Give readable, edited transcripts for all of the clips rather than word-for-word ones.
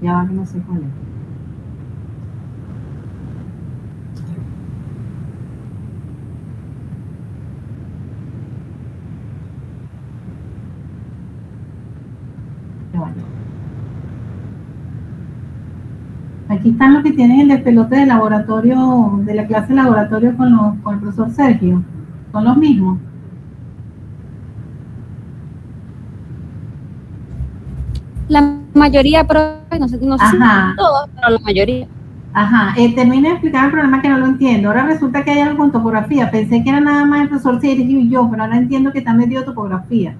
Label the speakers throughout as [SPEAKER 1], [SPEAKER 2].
[SPEAKER 1] Ya va que no sé cuál es. Ya va. Aquí están los que tienen el despelote de laboratorio, de la clase de laboratorio con el profesor Sergio. Son los mismos.
[SPEAKER 2] La mayoría, pero no sé si todos, pero la mayoría.
[SPEAKER 1] Ajá, termina de explicar el problema que no lo entiendo. Ahora resulta que hay algo con topografía. Pensé que era nada más el profesor Sergio y yo, pero ahora entiendo que está metido topografía.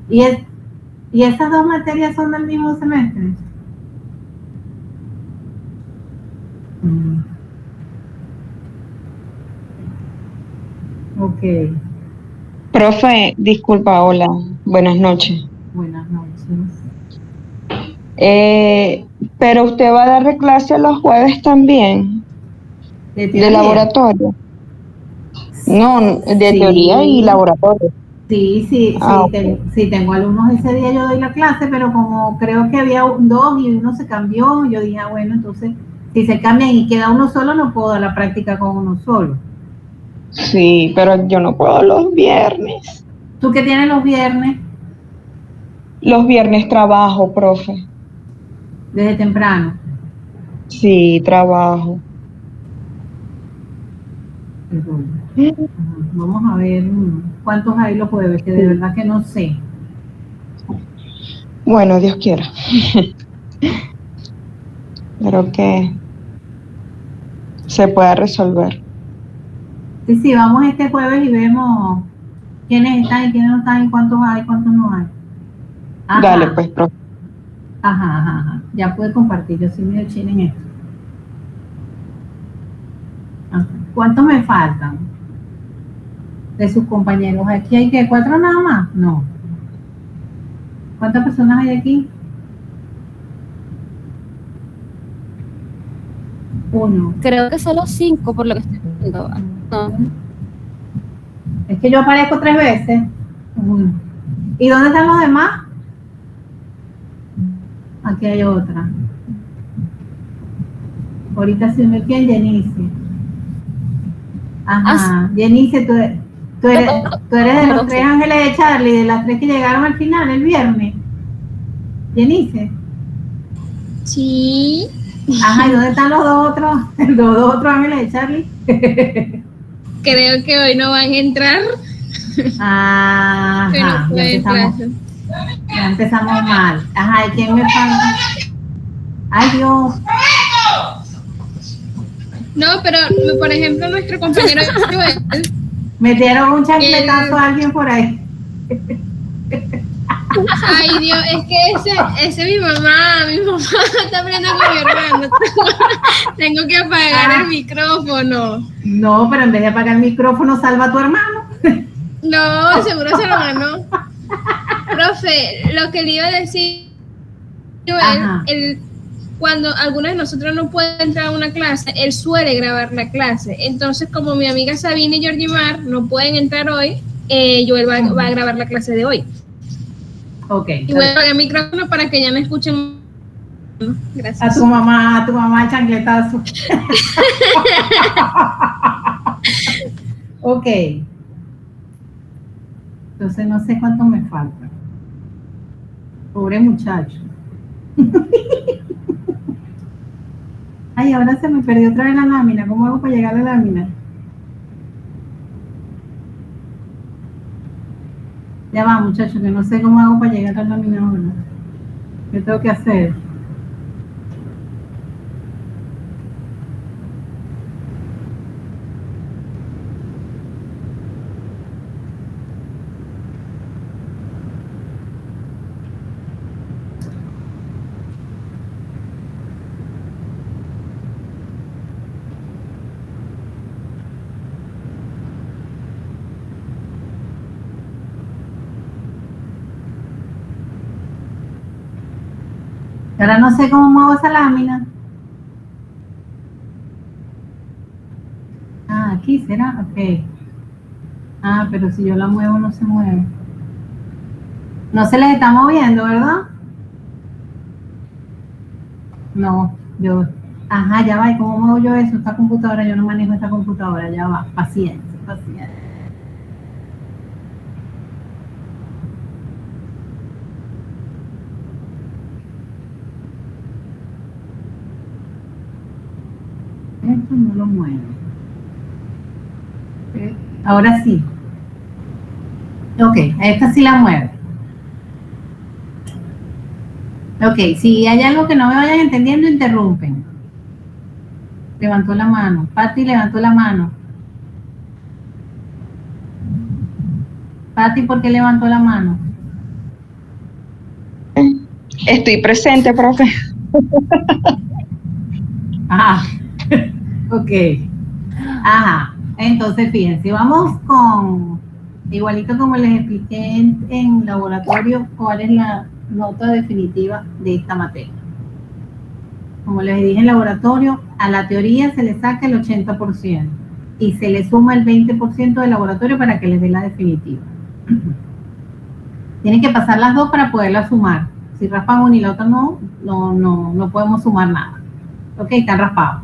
[SPEAKER 1] ¿Y, ¿Y esas dos materias son del mismo semestre? Ok.
[SPEAKER 3] Profe, disculpa, hola, buenas noches.
[SPEAKER 1] Buenas noches.
[SPEAKER 3] Pero usted va a darle clase los jueves también, de laboratorio. No, de teoría y laboratorio.
[SPEAKER 1] Sí, tengo alumnos ese día, yo doy la clase, pero como creo que había dos y uno se cambió, yo dije, bueno, entonces, si se cambian y queda uno solo, no puedo dar la práctica con uno solo.
[SPEAKER 3] Sí, pero yo no puedo los viernes.
[SPEAKER 1] ¿Tú qué tienes los viernes?
[SPEAKER 3] Los viernes trabajo, profe.
[SPEAKER 1] ¿Desde temprano?
[SPEAKER 3] Sí, trabajo.
[SPEAKER 1] Vamos a ver cuántos hay los jueves, que de verdad que no sé.
[SPEAKER 3] Bueno, Dios quiera. Pero que se pueda resolver.
[SPEAKER 1] Sí, vamos este jueves y vemos quiénes están y quiénes no están y cuántos hay y cuántos no hay. Ajá.
[SPEAKER 3] Dale, pues, profe.
[SPEAKER 1] Ajá. Ya pude compartir, yo soy medio china en esto. Ajá. ¿Cuántos me faltan? De sus compañeros. ¿Aquí hay que 4 nada más? No. ¿Cuántas personas hay aquí? 1.
[SPEAKER 2] Creo que solo 5 por lo que estoy viendo. No.
[SPEAKER 1] Es que yo aparezco 3 veces. ¿Y dónde están los demás? Aquí hay otra. Ahorita se me queda Yenice. Ajá. Yenice, tú eres de los 3 ángeles de Charlie, de las 3 que llegaron al final, el viernes. Yenice.
[SPEAKER 4] Sí.
[SPEAKER 1] Ajá, ¿y dónde están los dos otros ángeles de Charlie?
[SPEAKER 4] Creo que hoy no van a entrar.
[SPEAKER 1] Ajá, ya empezamos mal. Ajá, ¿y quién me falta? Ay, Dios.
[SPEAKER 4] No, pero por ejemplo, nuestro compañero Joel.
[SPEAKER 1] Metieron un chancletazo a alguien por ahí.
[SPEAKER 4] Ay, Dios, es que ese mi mamá está peleando con mi hermano. Tengo que apagar el micrófono.
[SPEAKER 1] No, pero en vez de apagar el micrófono, salva a tu hermano.
[SPEAKER 4] No, seguro se lo ganó. Profe, lo que le iba a decir, Joel, cuando alguno de nosotros no puede entrar a una clase, él suele grabar la clase. Entonces, como mi amiga Sabine y Georgie Mar no pueden entrar hoy, Joel va a grabar la clase de hoy.
[SPEAKER 1] Ok.
[SPEAKER 4] Y voy a apagar el micrófono para que ya me escuchen. Gracias.
[SPEAKER 1] A tu mamá chancletazo. Ok. Entonces no sé cuánto me falta. Pobre muchacho. Ay, ahora se me perdió otra vez la lámina. ¿Cómo hago para llegar a la lámina? Ya va, muchacho, que no sé cómo hago para llegar a la lámina ahora. ¿Qué tengo que hacer? Ahora no sé cómo muevo esa lámina. Ah, aquí será. Ok. Ah, pero si yo la muevo no se mueve. No se les está moviendo, ¿verdad? No, yo... Ajá, ya va. ¿Y cómo muevo yo eso? Esta computadora, yo no manejo esta computadora. Ya va. Paciencia, paciencia. Esto no lo muevo. Ahora sí. Ok, esta sí la mueve. Ok, si hay algo que no me vayan entendiendo, interrumpen. Levantó la mano. Pati levantó la mano. Pati, ¿por qué levantó la mano?
[SPEAKER 3] Estoy presente, profe.
[SPEAKER 1] Ah, ok. Ajá. Entonces, fíjense, vamos con, igualito como les expliqué en laboratorio, cuál es la nota definitiva de esta materia. Como les dije en laboratorio, a la teoría se le saca el 80% y se le suma el 20% del laboratorio para que les dé la definitiva. Tienen que pasar las dos para poderla sumar. Si raspan una y la otra no podemos sumar nada. Ok, están raspados.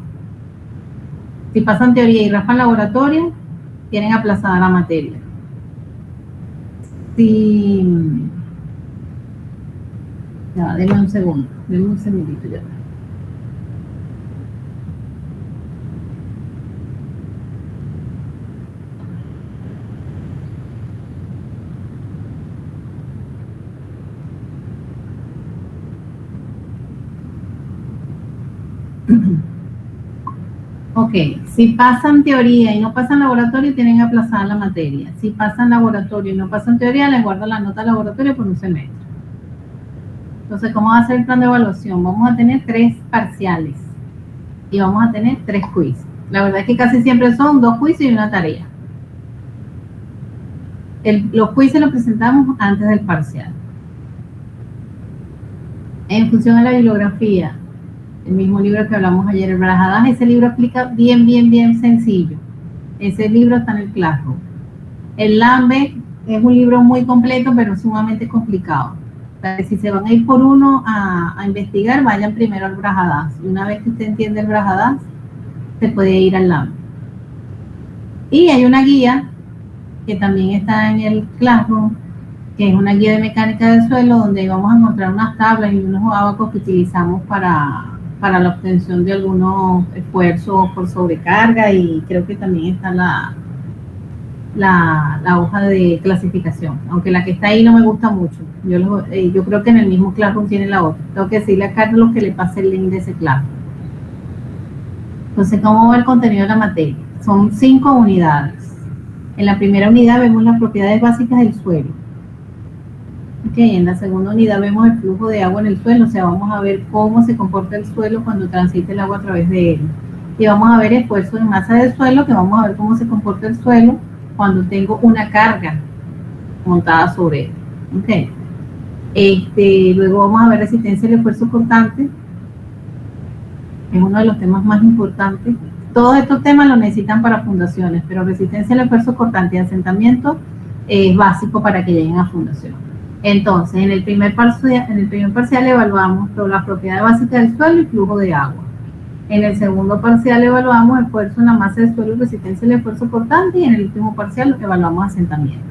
[SPEAKER 1] Si pasan teoría y raspan laboratorio, tienen aplazada la materia. Si... Ya, denme un segundo, denme un segundito ya. Ok, si pasan teoría y no pasan laboratorio, tienen aplazada la materia. Si pasan laboratorio y no pasan teoría, les guardo la nota de laboratorio por un semestre. Entonces, ¿cómo va a ser el plan de evaluación? Vamos a tener 3 parciales y vamos a tener 3 quiz. La verdad es que casi siempre son 2 quiz y una tarea. Los quiz se los presentamos antes del parcial. En función a la bibliografía, el mismo libro que hablamos ayer, el Brajadash, ese libro explica bien sencillo. Ese libro está en el Classroom. El LAMBE es un libro muy completo, pero sumamente complicado. Si se van a ir por uno a investigar, vayan primero al Brajadash. Y una vez que usted entiende el Brajadash, se puede ir al LAMBE. Y hay una guía que también está en el Classroom, que es una guía de mecánica del suelo, donde vamos a encontrar unas tablas y unos abacos que utilizamos para la obtención de algunos esfuerzos por sobrecarga, y creo que también está la hoja de clasificación, aunque la que está ahí no me gusta mucho. Yo creo que en el mismo Classroom tiene la otra. Tengo que decirle a Carlos que le pase el link de ese Classroom. Entonces, ¿cómo va el contenido de la materia? Son 5 unidades. En la primera unidad vemos las propiedades básicas del suelo. Okay, en la segunda unidad vemos el flujo de agua en el suelo, o sea, vamos a ver cómo se comporta el suelo cuando transita el agua a través de él. Y vamos a ver esfuerzo de masa del suelo, que vamos a ver cómo se comporta el suelo cuando tengo una carga montada sobre él. Okay. Luego vamos a ver resistencia al esfuerzo cortante, es uno de los temas más importantes. Todos estos temas los necesitan para fundaciones, pero resistencia al esfuerzo cortante y asentamiento es básico para que lleguen a fundación. Entonces, en el primer parcial evaluamos las propiedades básicas del suelo y flujo de agua. En el segundo parcial evaluamos esfuerzo en la masa del suelo y resistencia al esfuerzo cortante, y en el último parcial evaluamos asentamiento.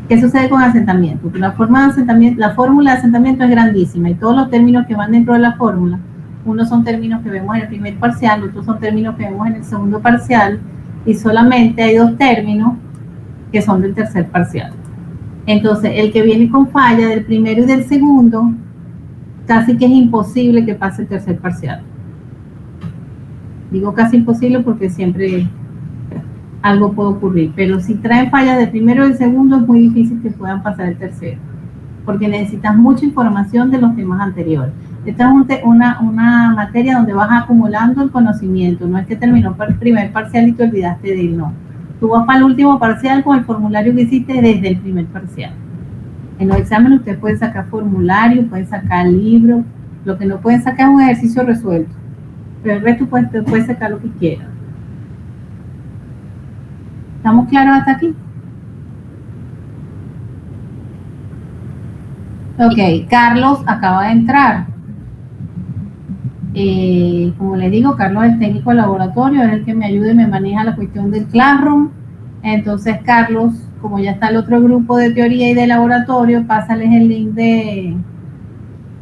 [SPEAKER 1] ¿Qué sucede con asentamiento? Porque la fórmula de asentamiento es grandísima, y todos los términos que van dentro de la fórmula, unos son términos que vemos en el primer parcial, otros son términos que vemos en el segundo parcial, y solamente hay 2 términos que son del tercer parcial. Entonces, el que viene con falla del primero y del segundo, casi que es imposible que pase el tercer parcial. Digo casi imposible porque siempre algo puede ocurrir, pero si traen fallas del primero y del segundo, es muy difícil que puedan pasar el tercero, porque necesitas mucha información de los temas anteriores. Esta es una materia donde vas acumulando el conocimiento, no es que terminó el primer parcial y te olvidaste de él, no. Tú vas para el último parcial con el formulario que hiciste desde el primer parcial. En los exámenes ustedes pueden sacar formulario, pueden sacar libros, lo que no pueden sacar es un ejercicio resuelto, pero el resto puedes sacar lo que quieras. ¿Estamos claros hasta aquí? Ok, Carlos acaba de entrar. Como les digo, Carlos es el técnico de laboratorio, es el que me ayuda y me maneja la cuestión del Classroom. Entonces, Carlos, como ya está el otro grupo de teoría y de laboratorio, pásales el link de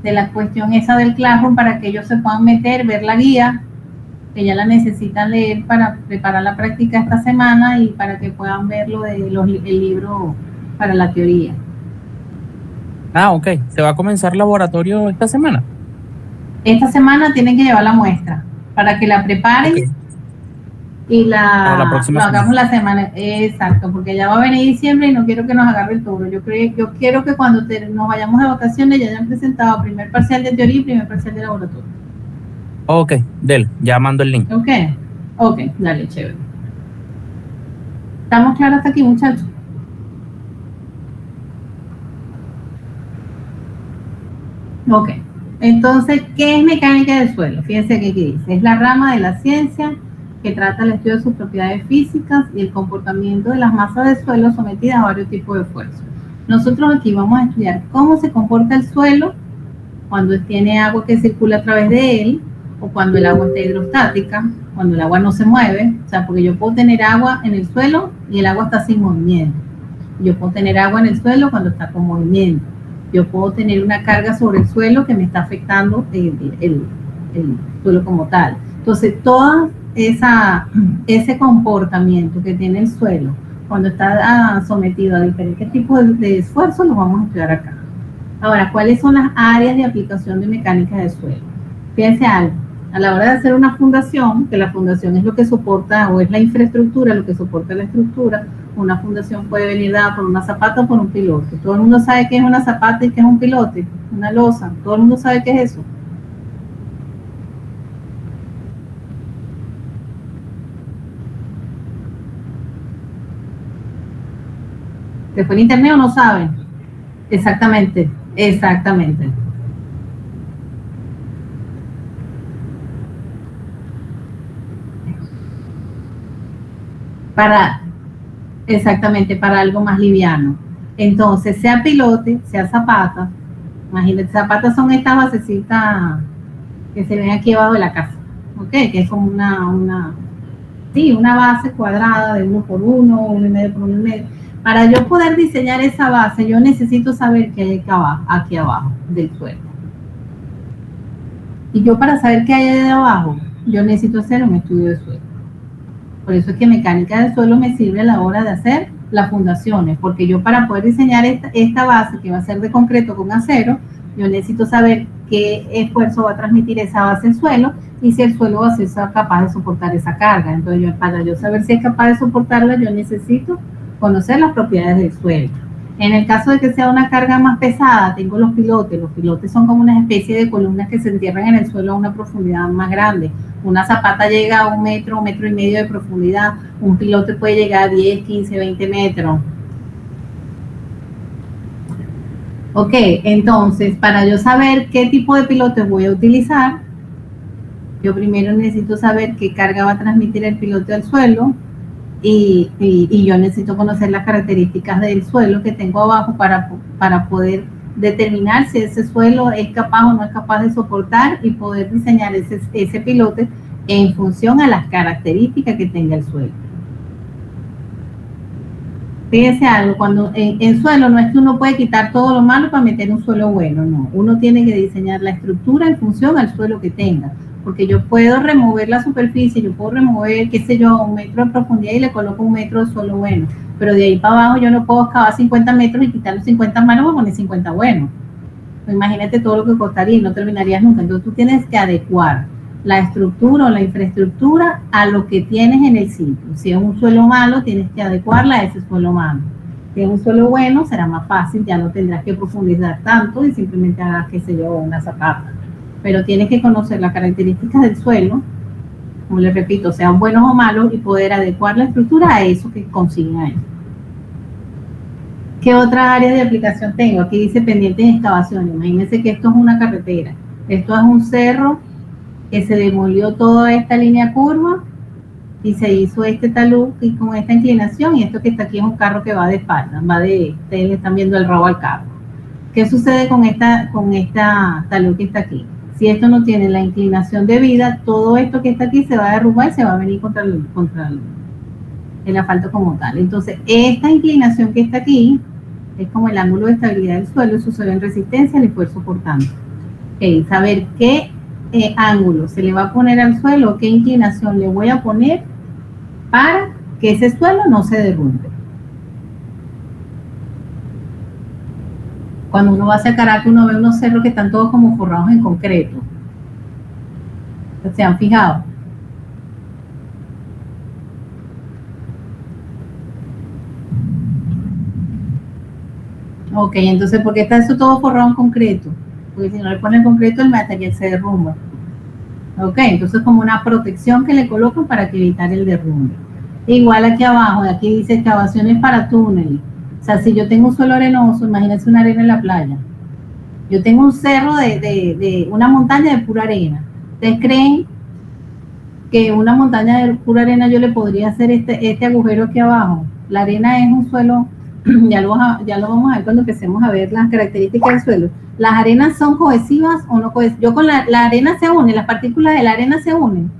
[SPEAKER 1] la cuestión esa del Classroom para que ellos se puedan meter, ver la guía, que ya la necesitan leer para preparar la práctica esta semana y para que puedan ver lo de el libro para la teoría.
[SPEAKER 5] Ah, ok. ¿Se va a comenzar laboratorio esta semana?
[SPEAKER 1] Esta semana tienen que llevar la muestra para que la preparen. Okay. Y la hagamos la semana, exacto, porque ya va a venir diciembre y no quiero que nos agarre el toro. Yo quiero que cuando nos vayamos de vacaciones ya hayan presentado primer parcial de teoría y primer parcial de laboratorio.
[SPEAKER 5] Ok, dale, ya mando el link.
[SPEAKER 1] Ok, dale, chévere. ¿Estamos claros hasta aquí, muchachos? Ok, entonces, ¿qué es mecánica del suelo? Fíjense que aquí dice, es la rama de la ciencia que trata el estudio de sus propiedades físicas y el comportamiento de las masas de suelo sometidas a varios tipos de esfuerzos. Nosotros aquí vamos a estudiar cómo se comporta el suelo cuando tiene agua que circula a través de él, o cuando el agua está hidrostática, cuando el agua no se mueve, o sea, porque yo puedo tener agua en el suelo y el agua está sin movimiento. Yo puedo tener agua en el suelo cuando está con movimiento. Yo puedo tener una carga sobre el suelo que me está afectando el suelo como tal. Entonces, todo ese comportamiento que tiene el suelo cuando está sometido a diferentes tipos de esfuerzos, lo vamos a estudiar acá. Ahora, ¿cuáles son las áreas de aplicación de mecánica del suelo? Fíjense algo. A la hora de hacer una fundación, que la fundación es lo que soporta, o es la infraestructura, lo que soporta la estructura, una fundación puede venir dada por una zapata o por un pilote. Todo el mundo sabe qué es una zapata y qué es un pilote, una losa. Todo el mundo sabe qué es eso. ¿Se fue en internet o no saben? Exactamente, exactamente. Exactamente, para algo más liviano. Entonces, sea pilote, sea zapata, imagínate, zapatas son estas basecitas que se ven aquí abajo de la casa, ¿ok? Que es como una base cuadrada de 1 por 1, 1,5 por 1,5. Para yo poder diseñar esa base, yo necesito saber qué hay aquí abajo del suelo. Y yo para saber qué hay ahí abajo, yo necesito hacer un estudio de suelo. Por eso es que mecánica del suelo me sirve a la hora de hacer las fundaciones, porque yo para poder diseñar esta base que va a ser de concreto con acero, yo necesito saber qué esfuerzo va a transmitir esa base al suelo y si el suelo va a ser capaz de soportar esa carga. Entonces, para yo saber si es capaz de soportarla, yo necesito conocer las propiedades del suelo. En el caso de que sea una carga más pesada, tengo los pilotes. Los pilotes son como una especie de columnas que se entierran en el suelo a una profundidad más grande. Una zapata llega a 1 metro, 1,5 metros de profundidad. Un pilote puede llegar a 10, 15, 20 metros. Ok, entonces, para yo saber qué tipo de pilotes voy a utilizar, yo primero necesito saber qué carga va a transmitir el pilote al suelo. Y yo necesito conocer las características del suelo que tengo abajo para poder determinar si ese suelo es capaz o no es capaz de soportar y poder diseñar ese pilote en función a las características que tenga el suelo. Fíjense algo, cuando en suelo no es que uno puede quitar todo lo malo para meter un suelo bueno, no. Uno tiene que diseñar la estructura en función al suelo que tenga. Porque yo puedo remover la superficie, yo puedo remover, qué sé yo, 1 metro de profundidad y le coloco 1 metro de suelo bueno. Pero de ahí para abajo yo no puedo excavar 50 metros y quitar los 50 malos para poner 50 buenos. Pues imagínate todo lo que costaría y no terminarías nunca. Entonces tú tienes que adecuar la estructura o la infraestructura a lo que tienes en el sitio. Si es un suelo malo, tienes que adecuarla a ese suelo malo. Si es un suelo bueno, será más fácil, ya no tendrás que profundizar tanto y simplemente hagas, qué sé yo, una zapata. Pero tienes que conocer las características del suelo, como les repito, sean buenos o malos, y poder adecuar la estructura a eso que consiguen ahí. ¿Qué otras áreas de aplicación tengo? Aquí dice pendientes de excavación. Imagínense que esto es una carretera. Esto es un cerro que se demolió toda esta línea curva y se hizo este talud y con esta inclinación, y esto que está aquí es un carro que va de espalda, ustedes están viendo el rabo al carro. ¿Qué sucede con esta talud que está aquí? Si esto no tiene la inclinación debida, todo esto que está aquí se va a derrumbar y se va a venir contra el asfalto como tal. Entonces, esta inclinación que está aquí es como el ángulo de estabilidad del suelo, eso se ve en resistencia al esfuerzo por tanto. Okay, saber qué ángulo se le va a poner al suelo, qué inclinación le voy a poner para que ese suelo no se derrumbe. Cuando uno va hacia Caracas, uno ve unos cerros que están todos como forrados en concreto. ¿Se han fijado? Ok, entonces, ¿por qué está eso todo forrado en concreto? Porque si no le ponen concreto, el material se derrumba. Ok, entonces como una protección que le colocan para que evitar el derrumbe. Igual aquí abajo, aquí dice excavaciones para túneles. O sea, si yo tengo un suelo arenoso, imagínense una arena en la playa. Yo tengo un cerro de una montaña de pura arena. ¿Ustedes creen que una montaña de pura arena yo le podría hacer este agujero aquí abajo? La arena es un suelo, ya lo vamos a ver cuando empecemos a ver las características del suelo. ¿Las arenas son cohesivas o no cohesivas? Yo con la arena se unen, las partículas de la arena se unen.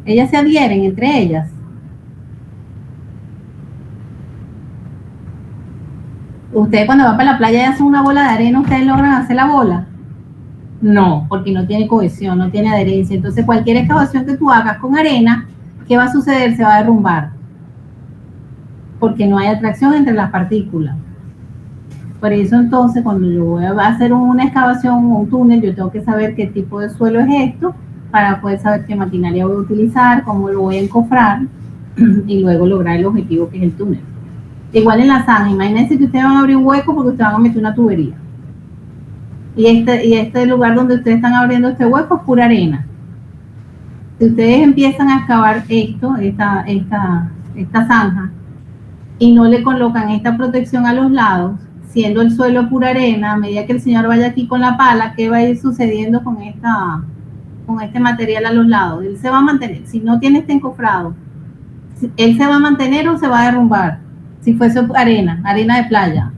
[SPEAKER 1] Ellas se adhieren entre ellas. Ustedes cuando van para la playa y hacen una bola de arena, ¿ustedes logran hacer la bola? No, porque no tiene cohesión, no tiene adherencia. Entonces cualquier excavación que tú hagas con arena, ¿qué va a suceder? Se va a derrumbar. Porque no hay atracción entre las partículas. Por eso entonces cuando yo voy a hacer una excavación o un túnel, yo tengo que saber qué tipo de suelo es esto, para poder saber qué maquinaria voy a utilizar, cómo lo voy a encofrar, y luego lograr el objetivo que es el túnel. Igual en la zanja, imagínense que ustedes van a abrir un hueco porque ustedes van a meter una tubería. Y este lugar donde ustedes están abriendo este hueco es pura arena. Si ustedes empiezan a excavar esta zanja, y no le colocan esta protección a los lados, siendo el suelo pura arena, a medida que el señor vaya aquí con la pala, ¿qué va a ir sucediendo con este material a los lados? Él se va a mantener. Si no tiene este encofrado, él se va a mantener o se va a derrumbar. Si fuese arena de playa,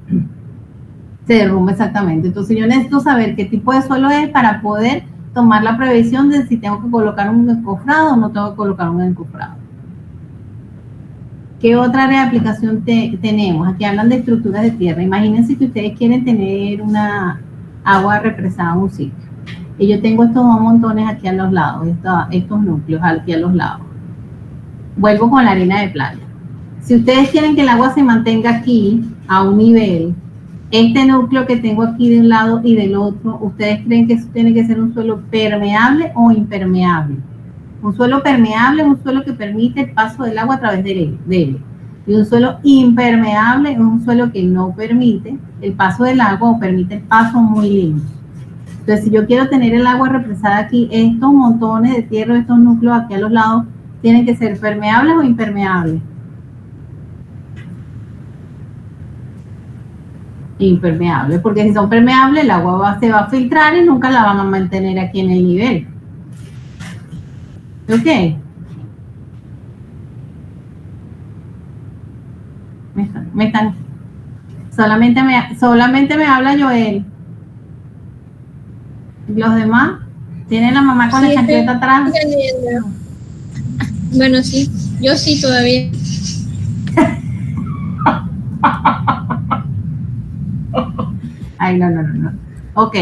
[SPEAKER 1] se derrumba exactamente. Entonces yo necesito saber qué tipo de suelo es para poder tomar la previsión de si tengo que colocar un encofrado o no tengo que colocar un encofrado. ¿Qué otra área de aplicación tenemos? Aquí hablan de estructuras de tierra. Imagínense que ustedes quieren tener una agua represada en un sitio. Y yo tengo estos dos montones aquí a los lados, estos núcleos aquí a los lados. Vuelvo con la arena de playa. Si ustedes quieren que el agua se mantenga aquí a un nivel, este núcleo que tengo aquí de un lado y del otro, ¿ustedes creen que eso tiene que ser un suelo permeable o impermeable? Un suelo permeable es un suelo que permite el paso del agua a través de él. Y un suelo impermeable es un suelo que no permite el paso del agua o permite el paso muy limpio. Entonces, si yo quiero tener el agua represada aquí, estos montones de tierra, estos núcleos aquí a los lados, ¿tienen que ser permeables o impermeables? Impermeables, porque si son permeables, el agua se va a filtrar y nunca la van a mantener aquí en el nivel. ¿Ok? Solamente me habla Joel. ¿Los demás? ¿Tienen la mamá con la chancleta atrás?
[SPEAKER 4] Bueno, sí. Yo sí todavía.
[SPEAKER 1] Ay, no. Ok,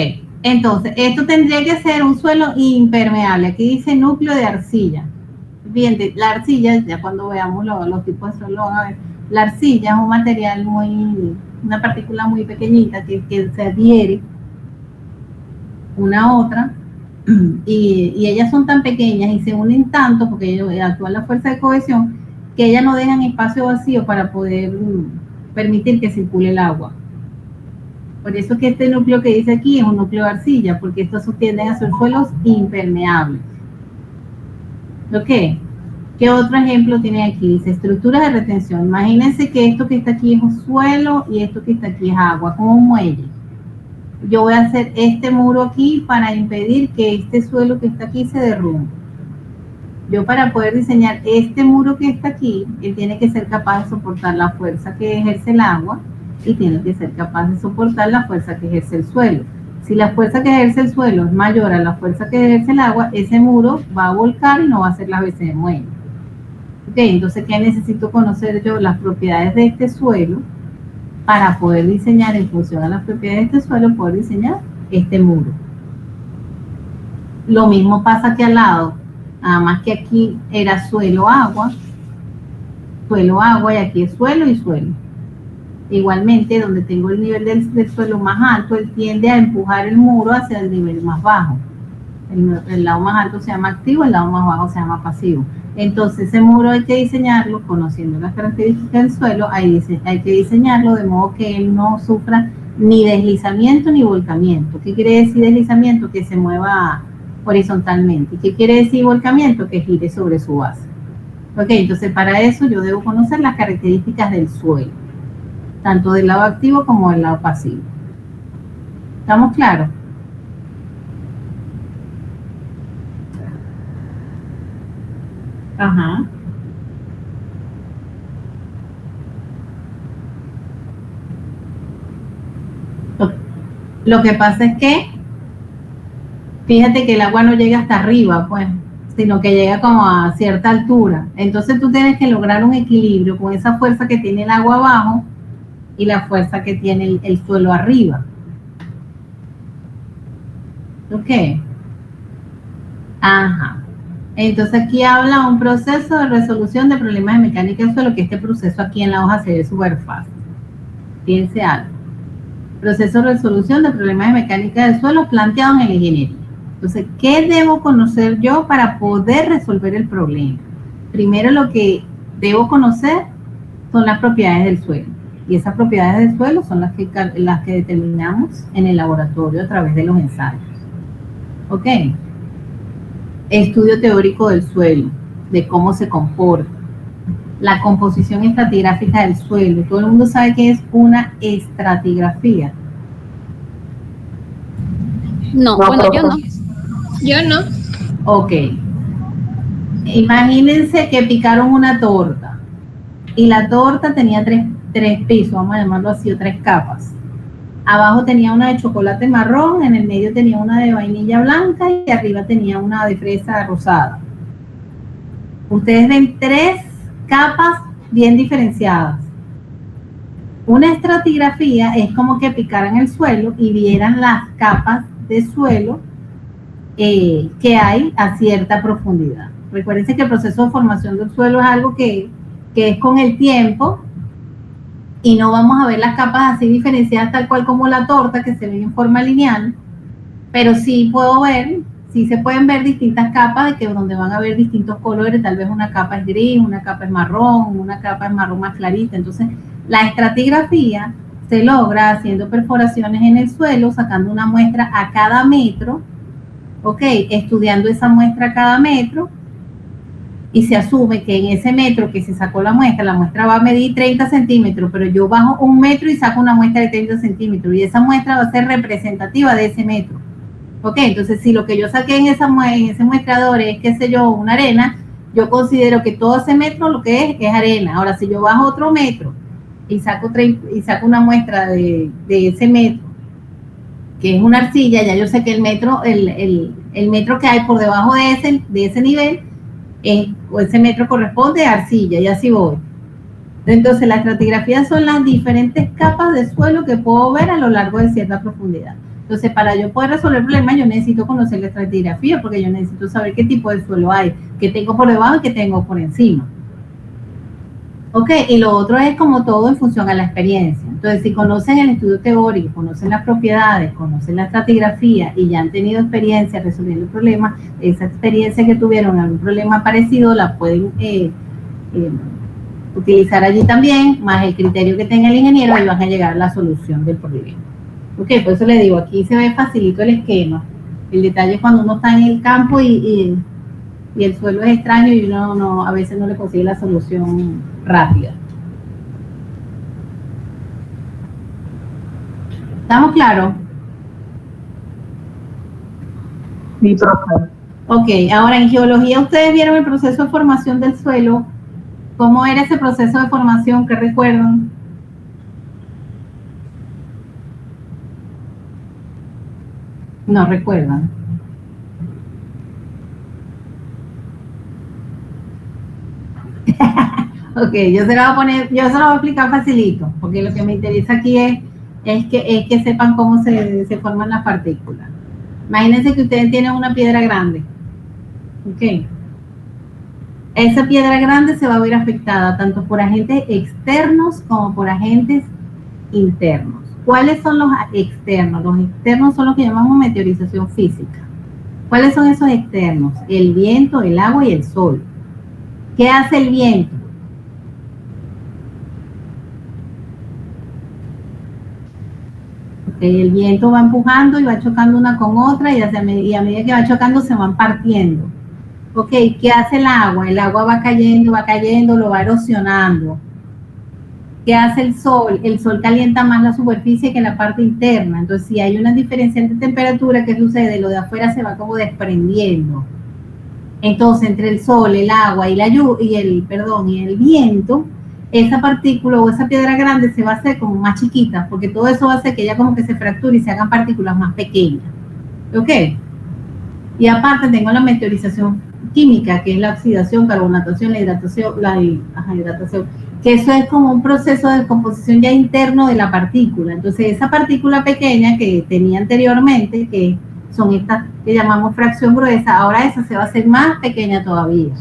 [SPEAKER 1] entonces, esto tendría que ser un suelo impermeable. Aquí dice núcleo de arcilla. Bien, la arcilla, ya cuando veamos los tipos de suelo van a ver. La arcilla es un material una partícula muy pequeñita que se adhiere una a otra, y ellas son tan pequeñas y se unen tanto porque ellos actúan la fuerza de cohesión que ellas no dejan espacio vacío para poder permitir que circule el agua. Por eso que este núcleo que dice aquí es un núcleo de arcilla, porque estos tienden a ser suelos impermeables. ¿Ok? ¿Qué otro ejemplo tiene aquí? Dice estructuras de retención. Imagínense que esto que está aquí es un suelo y esto que está aquí es agua, como un muelle. Yo voy a hacer este muro aquí para impedir que este suelo que está aquí se derrumbe. Yo para poder diseñar este muro que está aquí, él tiene que ser capaz de soportar la fuerza que ejerce el agua y tiene que ser capaz de soportar la fuerza que ejerce el suelo. Si la fuerza que ejerce el suelo es mayor a la fuerza que ejerce el agua, ese muro va a volcar y no va a hacer las veces de muelle. Ok, entonces, ¿qué necesito conocer yo? Las propiedades de este suelo para poder diseñar en función a las propiedades de este suelo, poder diseñar este muro. Lo mismo pasa aquí al lado, nada más que aquí era suelo-agua, y aquí es suelo y suelo. Igualmente, donde tengo el nivel del suelo más alto, él tiende a empujar el muro hacia el nivel más bajo. El lado más alto se llama activo, el lado más bajo se llama pasivo. Entonces, ese muro hay que diseñarlo conociendo las características del suelo, hay que diseñarlo de modo que él no sufra ni deslizamiento ni volcamiento. ¿Qué quiere decir deslizamiento? Que se mueva horizontalmente. ¿Qué quiere decir volcamiento? Que gire sobre su base. Ok, entonces para eso yo debo conocer las características del suelo, tanto del lado activo como del lado pasivo. ¿Estamos claros? Ajá. Lo que pasa es que, fíjate que el agua no llega hasta arriba, pues, sino que llega como a cierta altura. Entonces tú tienes que lograr un equilibrio con esa fuerza que tiene el agua abajo y la fuerza que tiene el suelo arriba. ¿Ok? Ajá. Entonces aquí habla un proceso de resolución de problemas de mecánica del suelo, que este proceso aquí en la hoja se ve súper fácil. Fíjense algo. Proceso de resolución de problemas de mecánica del suelo planteado en la ingeniería. Entonces, ¿qué debo conocer yo para poder resolver el problema? Primero, lo que debo conocer son las propiedades del suelo. Y esas propiedades del suelo son las que determinamos en el laboratorio a través de los ensayos. ¿Ok? Estudio teórico del suelo, de cómo se comporta. La composición estratigráfica del suelo. Todo el mundo sabe qué es una estratigrafía.
[SPEAKER 2] No, bueno, yo no.
[SPEAKER 4] Yo no.
[SPEAKER 1] Ok. Imagínense que picaron una torta y la torta tenía tres pisos, vamos a llamarlo así, o 3 capas. Abajo tenía una de chocolate marrón, en el medio tenía una de vainilla blanca y arriba tenía una de fresa rosada. Ustedes ven 3 capas bien diferenciadas. Una estratigrafía es como que picaran el suelo y vieran las capas de suelo que hay a cierta profundidad. Recuerden que el proceso de formación del suelo es algo que es con el tiempo y no vamos a ver las capas así diferenciadas tal cual como la torta que se ven en forma lineal, pero sí se pueden ver distintas capas donde van a ver distintos colores, tal vez una capa es gris, una capa es marrón, una capa es marrón más clarita. Entonces la estratigrafía se logra haciendo perforaciones en el suelo, sacando una muestra a cada metro, ok, estudiando esa muestra a cada metro, y se asume que en ese metro que se sacó la muestra va a medir 30 centímetros, pero yo bajo 1 metro y saco una muestra de 30 centímetros, y esa muestra va a ser representativa de ese metro. Ok, entonces si lo que yo saqué en ese muestrador es, qué sé yo, una arena, yo considero que todo ese metro lo que es arena. Ahora, si yo bajo otro metro y saco una muestra de ese metro, que es una arcilla, ya yo sé que el metro que hay por debajo de ese nivel, o ese metro corresponde a arcilla, y así voy. Entonces, la estratigrafía son las diferentes capas de suelo que puedo ver a lo largo de cierta profundidad. Entonces, para yo poder resolver el problema, yo necesito conocer la estratigrafía, porque yo necesito saber qué tipo de suelo hay, qué tengo por debajo y qué tengo por encima. Ok, y lo otro es como todo en función a la experiencia. Entonces, si conocen el estudio teórico, conocen las propiedades, conocen la estratigrafía y ya han tenido experiencia resolviendo el problema, esa experiencia que tuvieron en un problema parecido la pueden utilizar allí también, más el criterio que tenga el ingeniero, y van a llegar a la solución del problema. Ok, por eso les digo, aquí se ve facilito el esquema. El detalle es cuando uno está en el campo y el suelo es extraño y uno a veces no le consigue la solución rápida. ¿Estamos claros?
[SPEAKER 3] Sí, profe.
[SPEAKER 1] Ok, ahora en geología ustedes vieron el proceso de formación del suelo. ¿Cómo era ese proceso de formación? ¿Qué recuerdan? No recuerdan. Ok, yo se lo voy a explicar facilito, porque lo que me interesa aquí es que sepan cómo se forman las partículas. Imagínense que ustedes tienen una piedra grande. Ok. Esa piedra grande se va a ver afectada tanto por agentes externos como por agentes internos. ¿Cuáles son los externos? Los externos son los que llamamos meteorización física. ¿Cuáles son esos externos? El viento, el agua y el sol. ¿Qué hace el viento? El viento va empujando y va chocando una con otra y a medida que va chocando se van partiendo. Ok, ¿qué hace el agua? El agua va cayendo, lo va erosionando. ¿Qué hace el sol? El sol calienta más la superficie que la parte interna. Entonces, si hay una diferencia de temperatura, ¿qué sucede? Lo de afuera se va como desprendiendo. Entonces, entre el sol, el agua y el viento, esa partícula o esa piedra grande se va a hacer como más chiquita, porque todo eso va a hacer que ella como que se fracture y se hagan partículas más pequeñas. ¿Ok? Y aparte tengo la meteorización química, que es la oxidación, carbonatación, la hidratación, que eso es como un proceso de descomposición ya interno de la partícula. Entonces, esa partícula pequeña que tenía anteriormente, que son estas que llamamos fracción gruesa, ahora esa se va a hacer más pequeña todavía.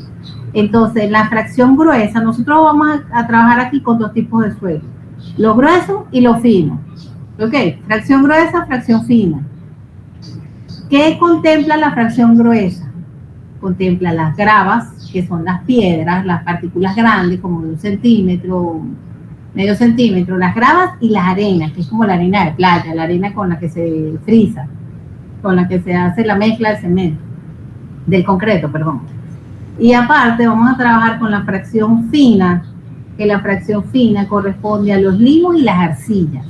[SPEAKER 1] Entonces, la fracción gruesa, nosotros vamos a trabajar aquí con dos tipos de suelo, lo grueso y lo fino. ¿Ok? Fracción gruesa, fracción fina. ¿Qué contempla la fracción gruesa? Contempla las gravas, que son las piedras, las partículas grandes, como de 1 centímetro, medio centímetro, las gravas y las arenas, que es como la arena de playa, la arena con la que se frisa, con la que se hace la mezcla del cemento, del concreto, perdón. Y aparte vamos a trabajar con la fracción fina, que la fracción fina corresponde a los limos y las arcillas.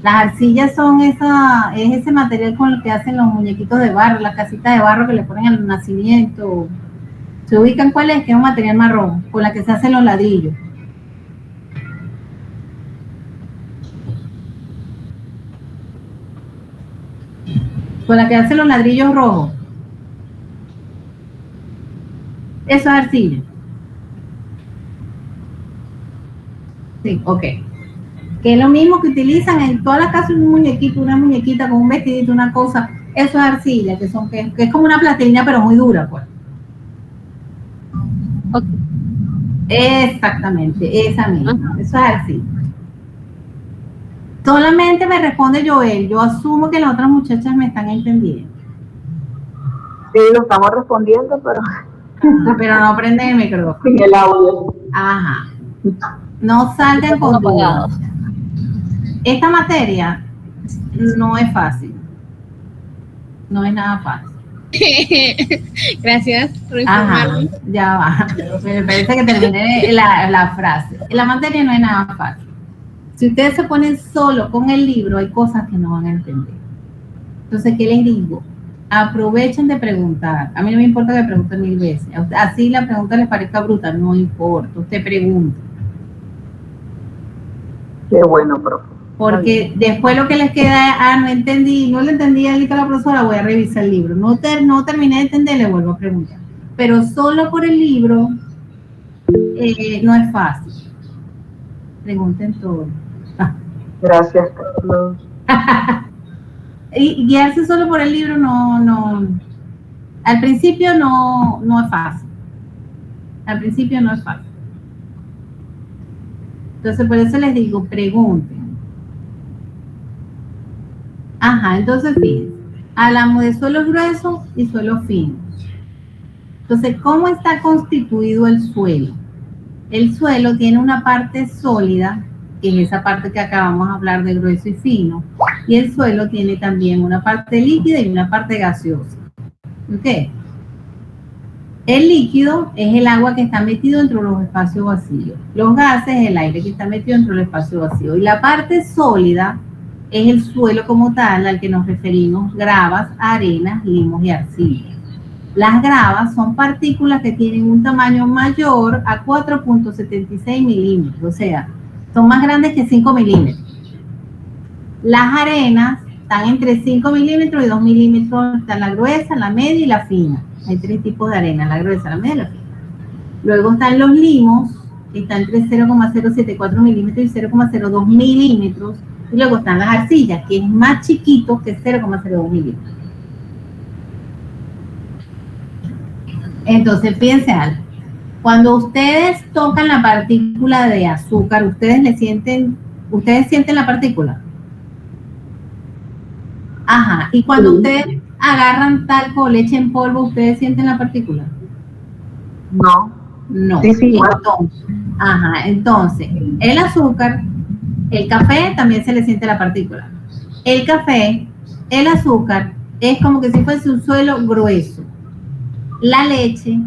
[SPEAKER 1] Las arcillas son ese material con el que hacen los muñequitos de barro, las casitas de barro que le ponen al nacimiento. ¿Se ubican cuál es? Que es un material marrón, con la que se hacen los ladrillos. Con la que hacen los ladrillos rojos. Eso es arcilla. Sí, ok. Que es lo mismo que utilizan en todas las casas, un muñequito, una muñequita con un vestidito, una cosa. Eso es arcilla, que es como una plastilina, pero muy dura, pues.
[SPEAKER 2] Okay.
[SPEAKER 1] Exactamente, esa misma. Eso es arcilla. Solamente me responde Joel. Yo asumo que las otras muchachas me están entendiendo.
[SPEAKER 3] Sí, lo estamos respondiendo, pero...
[SPEAKER 1] Pero no prenden el micrófono.
[SPEAKER 3] Sin el audio.
[SPEAKER 1] Ajá. No salgan con dudas. Esta materia no es fácil. No es nada fácil.
[SPEAKER 4] Gracias por informarme.
[SPEAKER 1] Ajá, ya va. Me parece que terminé la frase. La materia no es nada fácil. Si ustedes se ponen solo con el libro, hay cosas que no van a entender. Entonces, ¿qué les digo? Aprovechen de preguntar. A mí no me importa que pregunten 1000 veces. Así la pregunta les parezca bruta, no importa. Usted pregunta.
[SPEAKER 3] Qué bueno, profe.
[SPEAKER 1] Porque después lo que les queda, no entendí, no le entendí a la profesora, voy a revisar el libro. No terminé de entender, le vuelvo a preguntar. Pero solo por el libro no es fácil. Pregunten todo.
[SPEAKER 3] Gracias, Carlos.
[SPEAKER 1] Y guiarse solo por el libro no. Al principio no es fácil. Al principio no es fácil. Entonces, por eso les digo, pregunten. Ajá, entonces fíjense, hablamos de suelos gruesos y suelos finos. Entonces, ¿cómo está constituido el suelo? El suelo tiene una parte sólida, que es esa parte que acabamos de hablar de grueso y fino, y el suelo tiene también una parte líquida y una parte gaseosa. ¿Ok? El líquido es el agua que está metido dentro de los espacios vacíos. Los gases es el aire que está metido dentro del espacio vacío. Y la parte sólida es el suelo como tal al que nos referimos, gravas, arenas, limos y arcillas. Las gravas son partículas que tienen un tamaño mayor a 4.76 milímetros, o sea, son más grandes que 5 milímetros. Las arenas están entre 5 milímetros y 2 milímetros, está la gruesa, la media y la fina. Hay 3 tipos de arena, la gruesa, la media y la fina. Luego están los limos, que están entre 0,074 milímetros y 0,02 milímetros. Y luego están las arcillas, que es más chiquito que 0,02 milímetros. Entonces, fíjense algo. Cuando ustedes tocan la partícula de azúcar, ¿ustedes sienten la partícula? Ajá. Y cuando ustedes agarran talco o leche en polvo, ¿ustedes sienten la partícula? No.
[SPEAKER 3] Sí.
[SPEAKER 1] Entonces, el azúcar, el café también se le siente la partícula. El café, el azúcar, es como que si fuese un suelo grueso. La leche,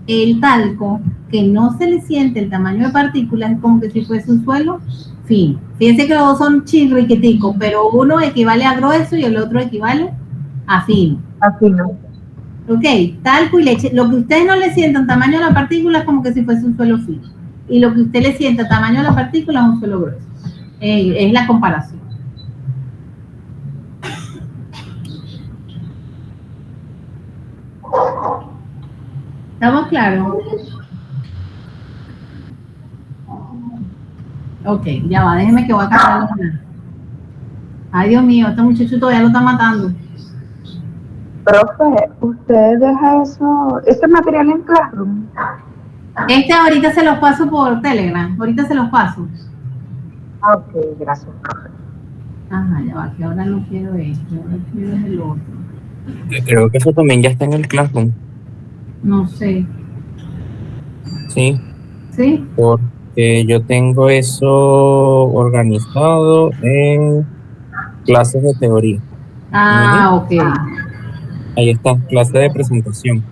[SPEAKER 1] el talco, que no se le siente el tamaño de partículas, es como que si fuese un suelo fino. Fíjense que los dos son chirriquiticos, pero uno equivale a grueso y el otro equivale a fino. Ok, talco y leche. Lo que ustedes no le sientan tamaño de la partícula es como que si fuese un suelo fino. Y lo que usted le sienta tamaño de la partícula es un suelo grueso. Es la comparación. ¿Estamos claros? Ok, ya va, déjeme que voy a cargar los canales. Ay, Dios mío, este muchacho todavía lo está matando.
[SPEAKER 3] Profe, ¿usted deja ese material en Classroom?
[SPEAKER 1] Ahorita se los paso por Telegram, ahorita se los paso.
[SPEAKER 3] Ok, gracias, profe.
[SPEAKER 1] Ajá, ya va, que ahora no quiero esto, ahora quiero el otro.
[SPEAKER 5] Creo que eso también ya está en el Classroom.
[SPEAKER 1] No sé.
[SPEAKER 5] Sí.
[SPEAKER 1] ¿Sí?
[SPEAKER 5] Porque yo tengo eso organizado en clases de teoría.
[SPEAKER 1] Ah, ok.
[SPEAKER 5] Ahí está, clase de presentación.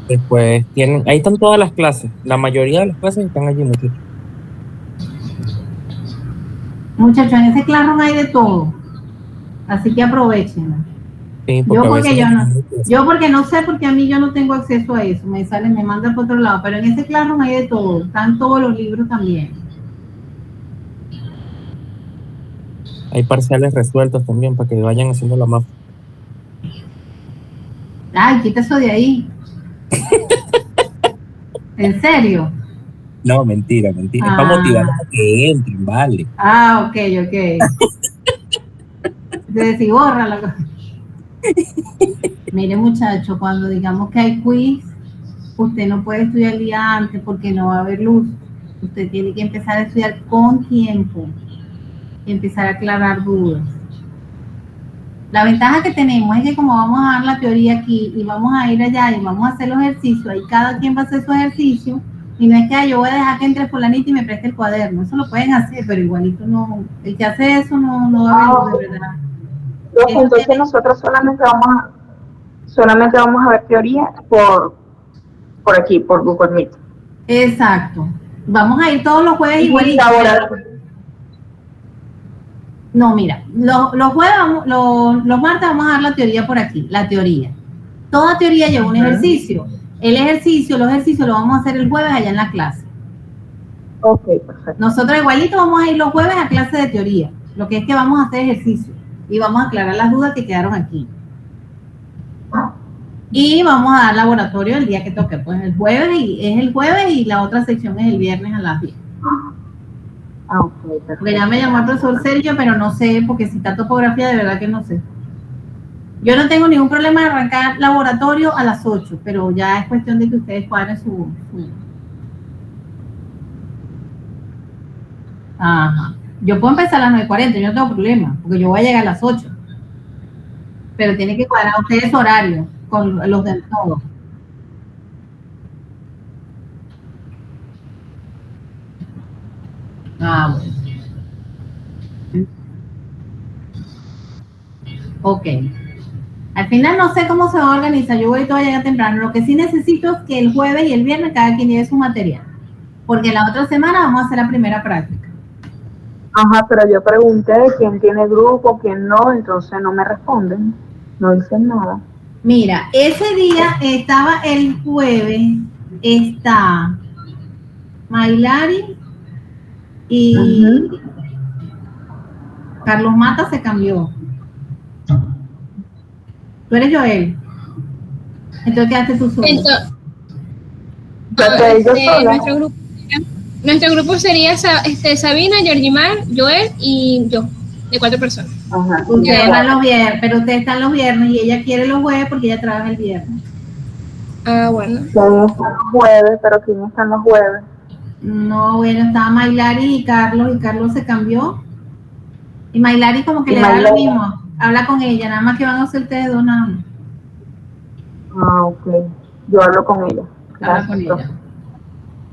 [SPEAKER 5] Después ahí están todas las clases. La mayoría de las clases están allí, muchachos.
[SPEAKER 1] Muchachos, en ese Classroom hay de todo. Así que aprovechen.
[SPEAKER 5] Sí,
[SPEAKER 1] yo porque no sé, porque a mí yo no tengo acceso a eso. Me manda por otro lado. Pero en ese Classroom hay de todo. Están todos los libros también.
[SPEAKER 5] Hay parciales resueltos también para que vayan haciendo la mapa.
[SPEAKER 1] Ay, quita eso de ahí. ¿En serio?
[SPEAKER 5] No, mentira. Es para motivarlos a que entren, vale.
[SPEAKER 1] Ah, ok. Entonces, si borra la cosa. Mire, muchacho, cuando digamos que hay quiz, usted no puede estudiar el día antes porque no va a haber luz. Usted tiene que empezar a estudiar con tiempo y empezar a aclarar dudas. La ventaja que tenemos es que como vamos a dar la teoría aquí y vamos a ir allá y vamos a hacer los ejercicios, ahí cada quien va a hacer su ejercicio, y no es que yo voy a dejar que entre fulanito y me preste el cuaderno. Eso lo pueden hacer, pero igualito no. El que hace eso no va a haber luz, de verdad.
[SPEAKER 3] Entonces nosotros solamente vamos a ver teoría por aquí, por Google Meet.
[SPEAKER 1] Exacto. Vamos a ir todos los jueves igualito. No, mira, los jueves, los martes vamos a dar la teoría por aquí, la teoría. Toda teoría lleva un ejercicio. Los ejercicios lo vamos a hacer el jueves allá en la clase.
[SPEAKER 3] Ok, perfecto.
[SPEAKER 1] Nosotros igualito vamos a ir los jueves a clase de teoría. Lo que es que vamos a hacer ejercicio y vamos a aclarar las dudas que quedaron aquí. Y vamos a dar laboratorio el día que toque, pues el jueves, y la otra sección es el viernes a las 10.
[SPEAKER 3] Okay,
[SPEAKER 1] porque ya me llamó el profesor Sergio, pero no sé, porque si está topografía, de verdad que no sé. Yo no tengo ningún problema de arrancar laboratorio a las 8, pero ya es cuestión de que ustedes cuadren su... Ajá. Yo puedo empezar a las 9:40, yo no tengo problema, porque yo voy a llegar a las 8. Pero tiene que cuadrar ustedes horario con los del todo. Ah, bueno. Ok. Al final no sé cómo se va a organizar, yo voy todavía temprano. Lo que sí necesito es que el jueves y el viernes cada quien lleve su material. Porque la otra semana vamos a hacer la primera práctica.
[SPEAKER 3] Ajá, pero yo pregunté quién tiene grupo, quién no, entonces no me responden, no dicen nada.
[SPEAKER 1] Mira, ese día estaba el jueves, está Maylari y Carlos Mata se cambió. Tú eres Joel. Entonces quedaste tú solo.
[SPEAKER 4] Nuestro grupo sería Sabina, Georgimar, Joel y yo, de 4 personas.
[SPEAKER 1] Ajá. Ustedes van los viernes, pero ustedes están los viernes y ella quiere los jueves porque ella trabaja el viernes.
[SPEAKER 4] Ah, bueno.
[SPEAKER 3] ¿Quién están los jueves? ¿Pero quién están los jueves?
[SPEAKER 1] No, bueno, estaba Maylari y Carlos se cambió. Y Maylari como que le da lo mismo. Habla con ella, nada más que van a ser ustedes dos nada más.
[SPEAKER 3] Ah, ok. Yo hablo con ella.
[SPEAKER 1] Habla con ella.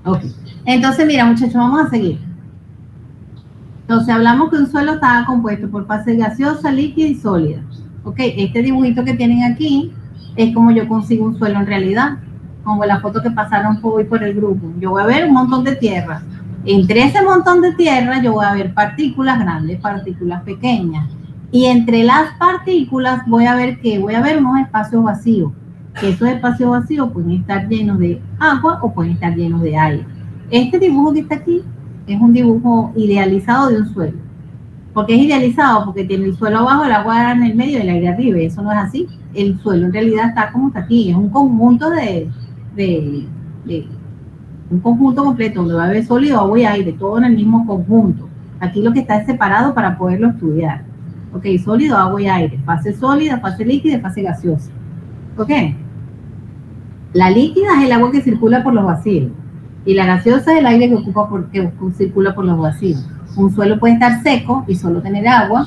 [SPEAKER 1] Ok. Entonces, mira, muchachos, vamos a seguir. Entonces, hablamos que un suelo estaba compuesto por fase gaseosa, líquida y sólida. Ok, este dibujito que tienen aquí es como yo consigo un suelo en realidad. Como la foto que pasaron hoy por el grupo. Yo voy a ver un montón de tierra. Entre ese montón de tierra yo voy a ver partículas grandes, partículas pequeñas. Y entre las partículas voy a ver unos espacios vacíos. Que esos espacios vacíos pueden estar llenos de agua o pueden estar llenos de aire. Este dibujo que está aquí es un dibujo idealizado de un suelo. ¿Por qué es idealizado? Porque tiene el suelo abajo, el agua en el medio y el aire arriba. Eso no es así. El suelo en realidad está como está aquí. Es un conjunto un conjunto completo donde va a haber sólido, agua y aire, todo en el mismo conjunto. Aquí lo que está es separado para poderlo estudiar. Ok, sólido, agua y aire. Fase sólida, fase líquida y fase gaseosa. Ok. La líquida es el agua que circula por los vacíos. Y la gaseosa es el aire que circula por los vacíos. Un suelo puede estar seco y solo tener agua.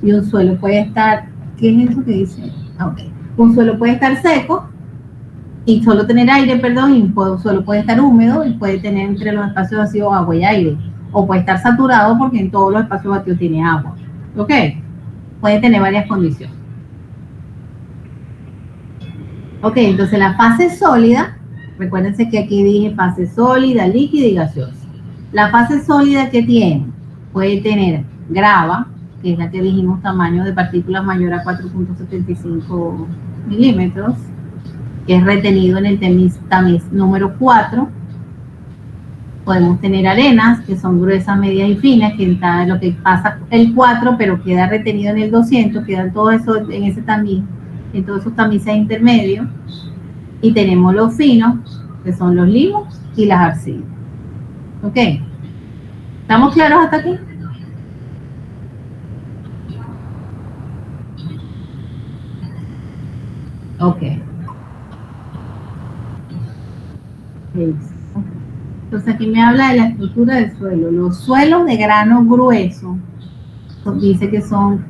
[SPEAKER 1] Y un suelo puede estar... ¿Qué es eso que dice? Okay. Un suelo puede estar seco y solo tener aire, y un suelo puede estar húmedo y puede tener entre los espacios vacíos agua y aire. O puede estar saturado porque en todos los espacios vacíos tiene agua. ¿Ok? Puede tener varias condiciones. Ok, entonces la fase sólida, recuérdense que aquí dije fase sólida, líquida y gaseosa. La fase sólida, ¿qué tiene? Puede tener grava, que es la que dijimos tamaño de partículas mayor a 4.75 milímetros, que es retenido en el tamiz número 4. Podemos tener arenas, que son gruesas, medias y finas, que está lo que pasa el 4, pero queda retenido en el 200, quedan todo eso en ese tamiz, en todos esos tamices intermedios. Y tenemos los finos, que son los limos y las arcillas. ¿Ok? ¿Estamos claros hasta aquí? Ok. Entonces aquí me habla de la estructura del suelo. Los suelos de grano grueso, dice que son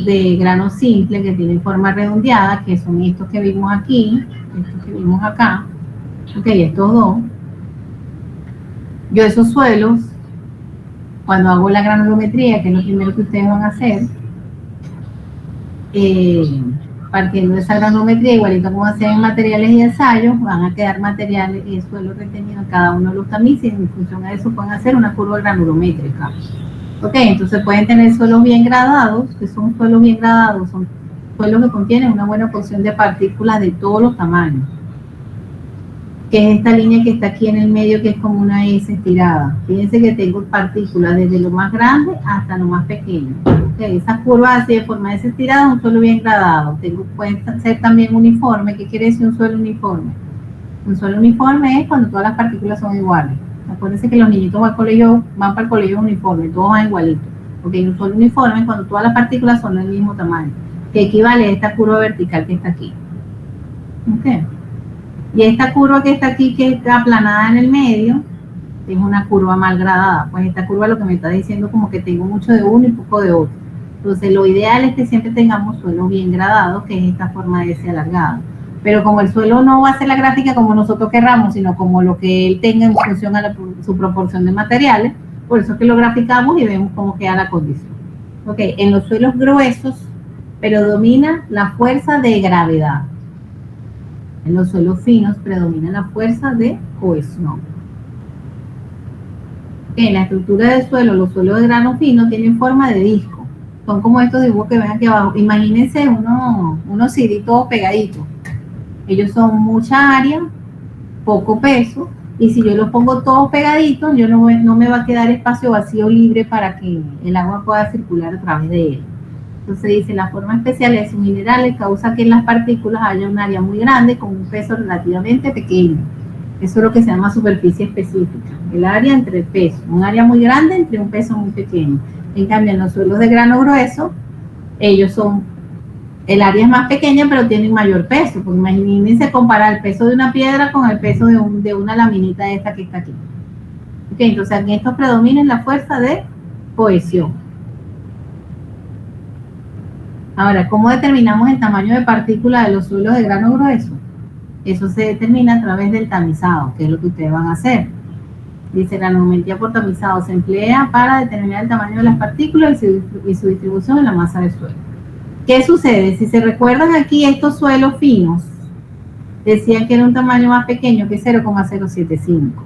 [SPEAKER 1] de grano simple, que tienen forma redondeada, que son estos que vimos aquí, estos que vimos acá. Ok, estos dos. Yo esos suelos, cuando hago la granulometría, que es lo primero que ustedes van a hacer, partiendo de esa granulometría, igualito como hacían en materiales y ensayos, van a quedar materiales y suelo retenido en cada uno de los tamices, y en función a eso pueden hacer una curva granulométrica. Ok, entonces pueden tener suelos bien gradados, que son suelos bien gradados, son suelos que contienen una buena porción de partículas de todos los tamaños, que es esta línea que está aquí en el medio, que es como una S estirada. Fíjense que tengo partículas desde lo más grande hasta lo más pequeño. Okay, esas curvas así de forma de S estirada es un suelo bien gradado. Pueden ser también uniforme. ¿Qué quiere decir un suelo uniforme? Un suelo uniforme es cuando todas las partículas son iguales. Acuérdense que los niñitos van para el colegio uniforme, todos van igualitos. Porque un suelo uniforme es cuando todas las partículas son del mismo tamaño, que equivale a esta curva vertical que está aquí. Okay. Y esta curva que está aquí, que está aplanada en el medio, es una curva mal gradada. Pues esta curva lo que me está diciendo como que tengo mucho de uno y poco de otro. Entonces lo ideal es que siempre tengamos suelos bien gradados, que es esta forma de S alargada. Pero como el suelo no va a ser la gráfica como nosotros querramos, sino como lo que él tenga en función a su proporción de materiales, por eso es que lo graficamos y vemos cómo queda la condición. Ok, en los suelos gruesos predomina la fuerza de gravedad. En los suelos finos predomina la fuerza de cohesión. En la estructura del suelo, los suelos de grano fino tienen forma de disco. Son como estos dibujos que ven aquí abajo. Imagínense unos CD todos pegaditos. Ellos son mucha área, poco peso Y si yo los pongo todos pegaditos, yo no me va a quedar espacio vacío libre para que el agua pueda circular a través de él. Entonces dice, la forma especial de sus minerales causa que en las partículas haya un área muy grande con un peso relativamente pequeño. Eso es lo que se llama superficie específica. El área entre el peso. Un área muy grande entre un peso muy pequeño. En cambio, en los suelos de grano grueso, ellos son, el área es más pequeña, pero tienen mayor peso. Porque imagínense comparar el peso de una piedra con el peso de una laminita esta que está aquí. Okay, entonces, aquí estos predominan la fuerza de cohesión. Ahora, ¿cómo determinamos el tamaño de partícula de los suelos de grano grueso? Eso se determina a través del tamizado, que es lo que ustedes van a hacer. Dice, la nanometría por tamizado se emplea para determinar el tamaño de las partículas y su distribución en la masa del suelo. ¿Qué sucede? Si se recuerdan aquí, estos suelos finos decían que era un tamaño más pequeño que 0,075.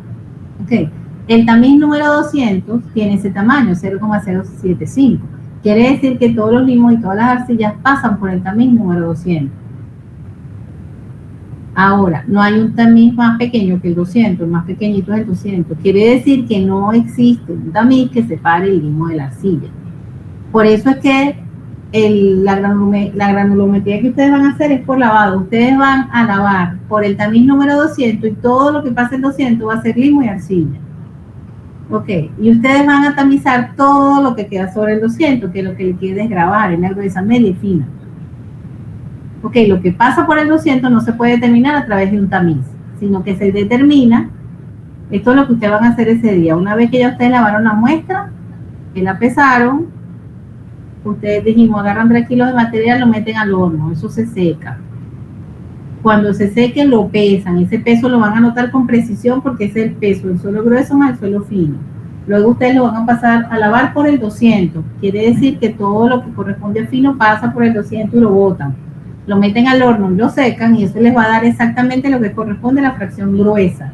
[SPEAKER 1] Okay. El tamiz número 200 tiene ese tamaño, 0,075. Quiere decir que todos los limos y todas las arcillas pasan por el tamiz número 200. Ahora, no hay un tamiz más pequeño que el 200, el más pequeñito es el 200. Quiere decir que no existe un tamiz que separe el limo de la arcilla. Por eso es que la granulometría que ustedes van a hacer es por lavado. Ustedes van a lavar por el tamiz número 200 y todo lo que pase el 200 va a ser limo y arcilla. Ok, y ustedes van a tamizar todo lo que queda sobre el 200, que lo que le queda es grabar en la gruesa, media y fina. Ok, lo que pasa por el 200 no se puede determinar a través de un tamiz, sino que se determina, esto es lo que ustedes van a hacer ese día. Una vez que ya ustedes lavaron la muestra, que la pesaron, ustedes dijimos, agarran 3 kilos de material, lo meten al horno, eso se seca. Cuando se seque lo pesan, ese peso lo van a notar con precisión porque ese es el peso del suelo grueso más el suelo fino. Luego ustedes lo van a pasar a lavar por el 200, quiere decir que todo lo que corresponde al fino pasa por el 200 y lo botan. Lo meten al horno, lo secan y eso les va a dar exactamente lo que corresponde a la fracción gruesa.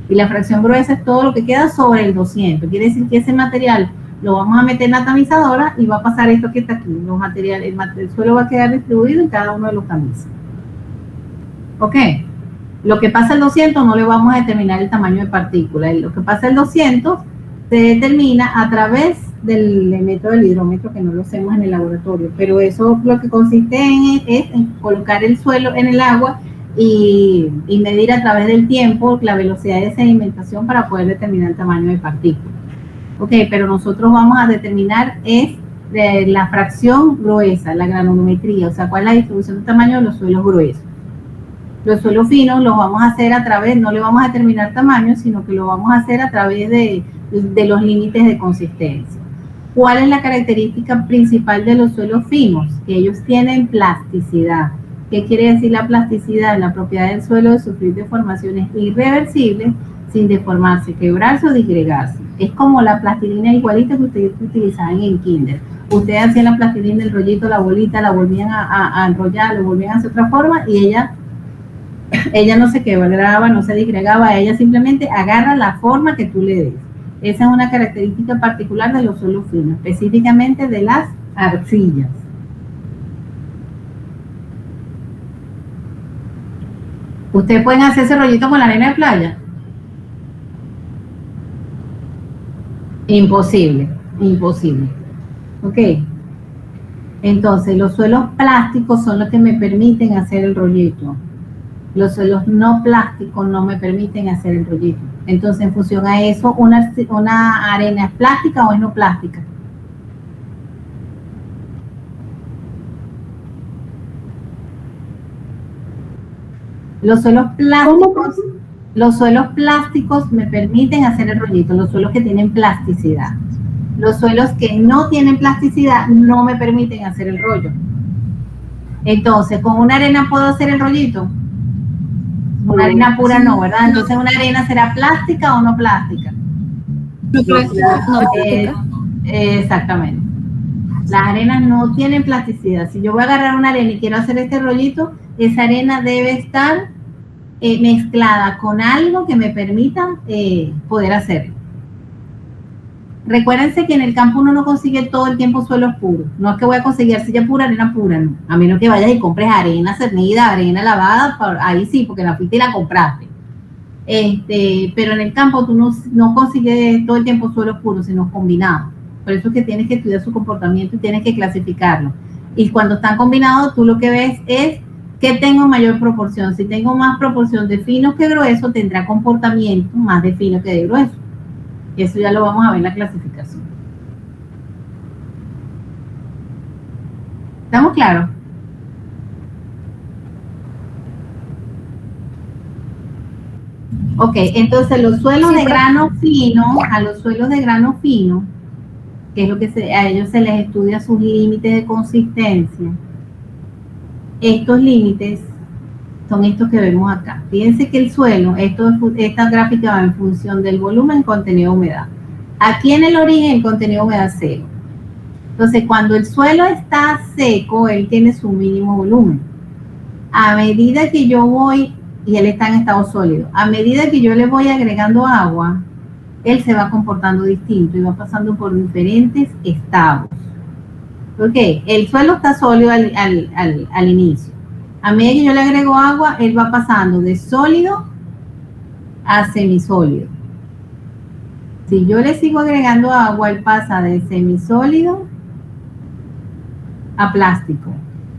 [SPEAKER 1] Y la fracción gruesa es todo lo que queda sobre el 200. Quiere decir que ese material lo vamos a meter en la tamizadora y va a pasar esto que está aquí. Los materiales, el suelo va a quedar distribuido en cada uno de los tamizos. Ok. Lo que pasa el 200 no le vamos a determinar el tamaño de partícula. Lo que pasa el 200 se determina a través del método del hidrómetro, que no lo hacemos en el laboratorio, pero eso lo que consiste en colocar el suelo en el agua y medir a través del tiempo la velocidad de sedimentación para poder determinar el tamaño de partícula. Ok, pero nosotros vamos a determinar la fracción gruesa, la granulometría, o sea, cuál es la distribución de tamaño de los suelos gruesos. Los suelos finos los vamos a hacer a través, no le vamos a determinar tamaño, sino que lo vamos a hacer a través de los límites de consistencia. ¿Cuál es la característica principal de los suelos finos? Que ellos tienen plasticidad. ¿Qué quiere decir la plasticidad? La propiedad del suelo de sufrir deformaciones irreversibles sin deformarse, quebrarse o disgregarse. Es como la plastilina igualita que ustedes utilizaban en kinder. Ustedes hacían la plastilina, el rollito, la bolita, la volvían a enrollar, lo volvían a hacer otra forma y ella no se quebraba, no se disgregaba, ella simplemente agarra la forma que tú le des. Esa es una característica particular de los suelos finos, específicamente de las arcillas. ¿Ustedes pueden hacer ese rollito con la arena de playa? Imposible, imposible. Ok. Entonces, los suelos plásticos son los que me permiten hacer el rollito. Los suelos no plásticos no me permiten hacer el rollito. Entonces, en función a eso, ¿una arena es plástica o es no plástica? Los suelos plásticos me permiten hacer el rollito, los suelos que tienen plasticidad. Los suelos que no tienen plasticidad no me permiten hacer el rollo. Entonces, ¿con una arena puedo hacer el rollito? Una arena pura no, ¿verdad? Entonces, ¿una arena será plástica o no plástica?
[SPEAKER 4] No plástica.
[SPEAKER 1] Exactamente. Las arenas no tienen plasticidad. Si yo voy a agarrar una arena y quiero hacer este rollito, esa arena debe estar mezclada con algo que me permita poder hacerlo. Recuérdense que en el campo uno no consigue todo el tiempo suelos puros. No es que voy a conseguir arcilla pura, arena pura, no. A menos que vayas y compres arena cernida, arena lavada, ahí sí, porque la fuiste y la compraste. Pero en el campo tú no consigues todo el tiempo suelos puros, sino combinados. Por eso es que tienes que estudiar su comportamiento y tienes que clasificarlo. Y cuando están combinados, tú lo que ves es que tengo mayor proporción. Si tengo más proporción de fino que grueso, tendrá comportamiento más de fino que de grueso. Y eso ya lo vamos a ver en la clasificación. ¿Estamos claros? Ok, entonces los suelos de grano fino, a los suelos de grano fino, que es lo que a ellos se les estudia sus límites de consistencia. Estos límites son estos que vemos acá. Fíjense que el suelo, esta gráfica va en función del volumen, contenido de humedad. Aquí en el origen el contenido de humedad cero. Entonces cuando el suelo está seco, él tiene su mínimo volumen. A medida que yo voy, y él está en estado sólido, a medida que yo le voy agregando agua, él se va comportando distinto y va pasando por diferentes estados. ¿Ok? El suelo está sólido al inicio. A medida que yo le agrego agua, él va pasando de sólido a semisólido. Si yo le sigo agregando agua, él pasa de semisólido a plástico.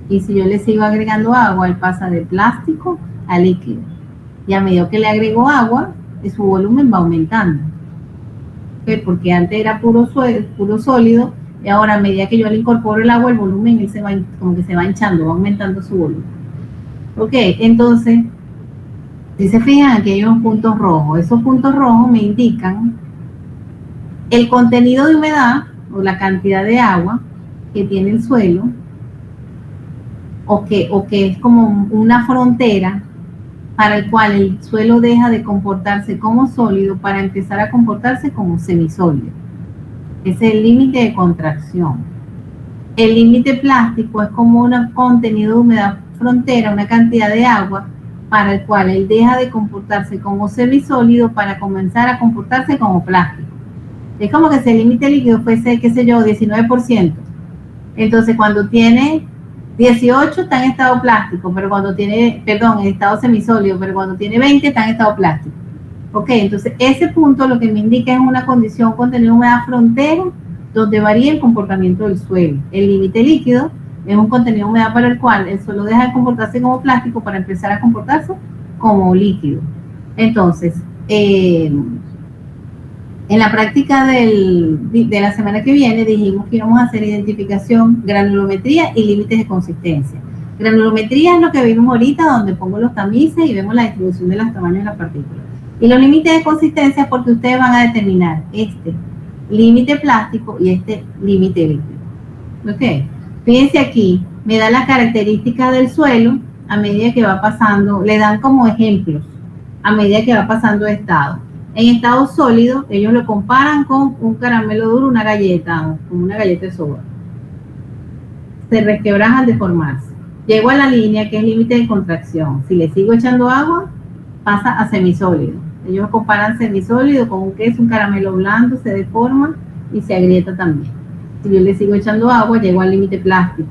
[SPEAKER 1] Y si yo le sigo agregando agua, él pasa de plástico a líquido. Y a medida que le agrego agua, su volumen va aumentando. ¿Okay? Porque antes era puro sólido, y ahora a medida que yo le incorporo el agua, el volumen él como que se va hinchando, va aumentando su volumen. Ok, entonces, si se fijan, aquí hay unos puntos rojos. Esos puntos rojos me indican el contenido de humedad o la cantidad de agua que tiene el suelo, o que es como una frontera para el cual el suelo deja de comportarse como sólido para empezar a comportarse como semisólido. Ese es el límite de contracción. El límite plástico es como un contenido de humedad frontera, una cantidad de agua para el cual él deja de comportarse como semisólido para comenzar a comportarse como plástico. Es como que si el límite líquido fuese, qué sé yo, 19%. Entonces cuando tiene 18 está en estado plástico, pero cuando tiene, perdón, en estado semisólido, pero cuando tiene 20 está en estado plástico. Ok, entonces ese punto lo que me indica es una condición contenido de humedad frontera donde varía el comportamiento del suelo. El límite líquido es un contenido de humedad para el cual el suelo deja de comportarse como plástico para empezar a comportarse como líquido. Entonces, en la práctica de la semana que viene dijimos que íbamos a hacer identificación, granulometría y límites de consistencia. Granulometría es lo que vimos ahorita, donde pongo los tamices y vemos la distribución de los tamaños de las partículas. Y los límites de consistencia es porque ustedes van a determinar este límite plástico y este límite líquido. ¿Ok? Fíjense aquí, me da las características del suelo a medida que va pasando, le dan como ejemplos a medida que va pasando de estado. En estado sólido, ellos lo comparan con un caramelo duro, una galleta, como una galleta de soda. Se resquebrajan de formarse. Llego a la línea que es límite de contracción. Si le sigo echando agua, pasa a semisólido. Ellos comparan semisólido con un queso, un caramelo blando, se deforma y se agrieta también. Si yo le sigo echando agua, llego al límite plástico.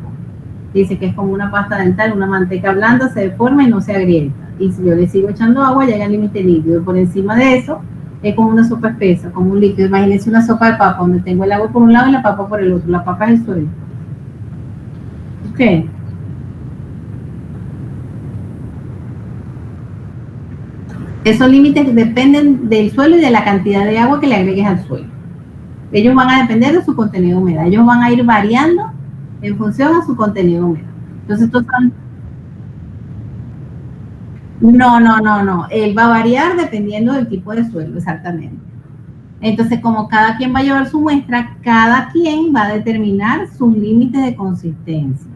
[SPEAKER 1] Dice que es como una pasta dental, una manteca blanda, se deforma y no se agrieta. Y si yo le sigo echando agua, llega al límite líquido. Por encima de eso, es como una sopa espesa, como un líquido. Imagínense una sopa de papa, donde tengo el agua por un lado y la papa por el otro. La papa es el suelo. Ok. Esos límites dependen del suelo y de la cantidad de agua que le agregues al suelo. Ellos van a depender de su contenido de humedad. Ellos van a ir variando en función a su contenido de humedad. Entonces, estos son... No. Él va a variar dependiendo del tipo de suelo, exactamente. Entonces, como cada quien va a llevar su muestra, cada quien va a determinar sus límites de consistencia.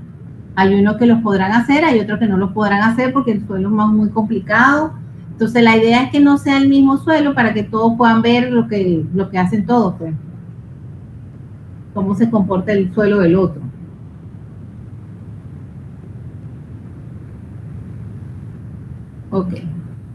[SPEAKER 1] Hay unos que los podrán hacer, hay otros que no los podrán hacer porque el suelo es muy complicado. Entonces, la idea es que no sea el mismo suelo para que todos puedan ver lo que hacen todos, pues. Cómo se comporta el suelo del otro. Ok.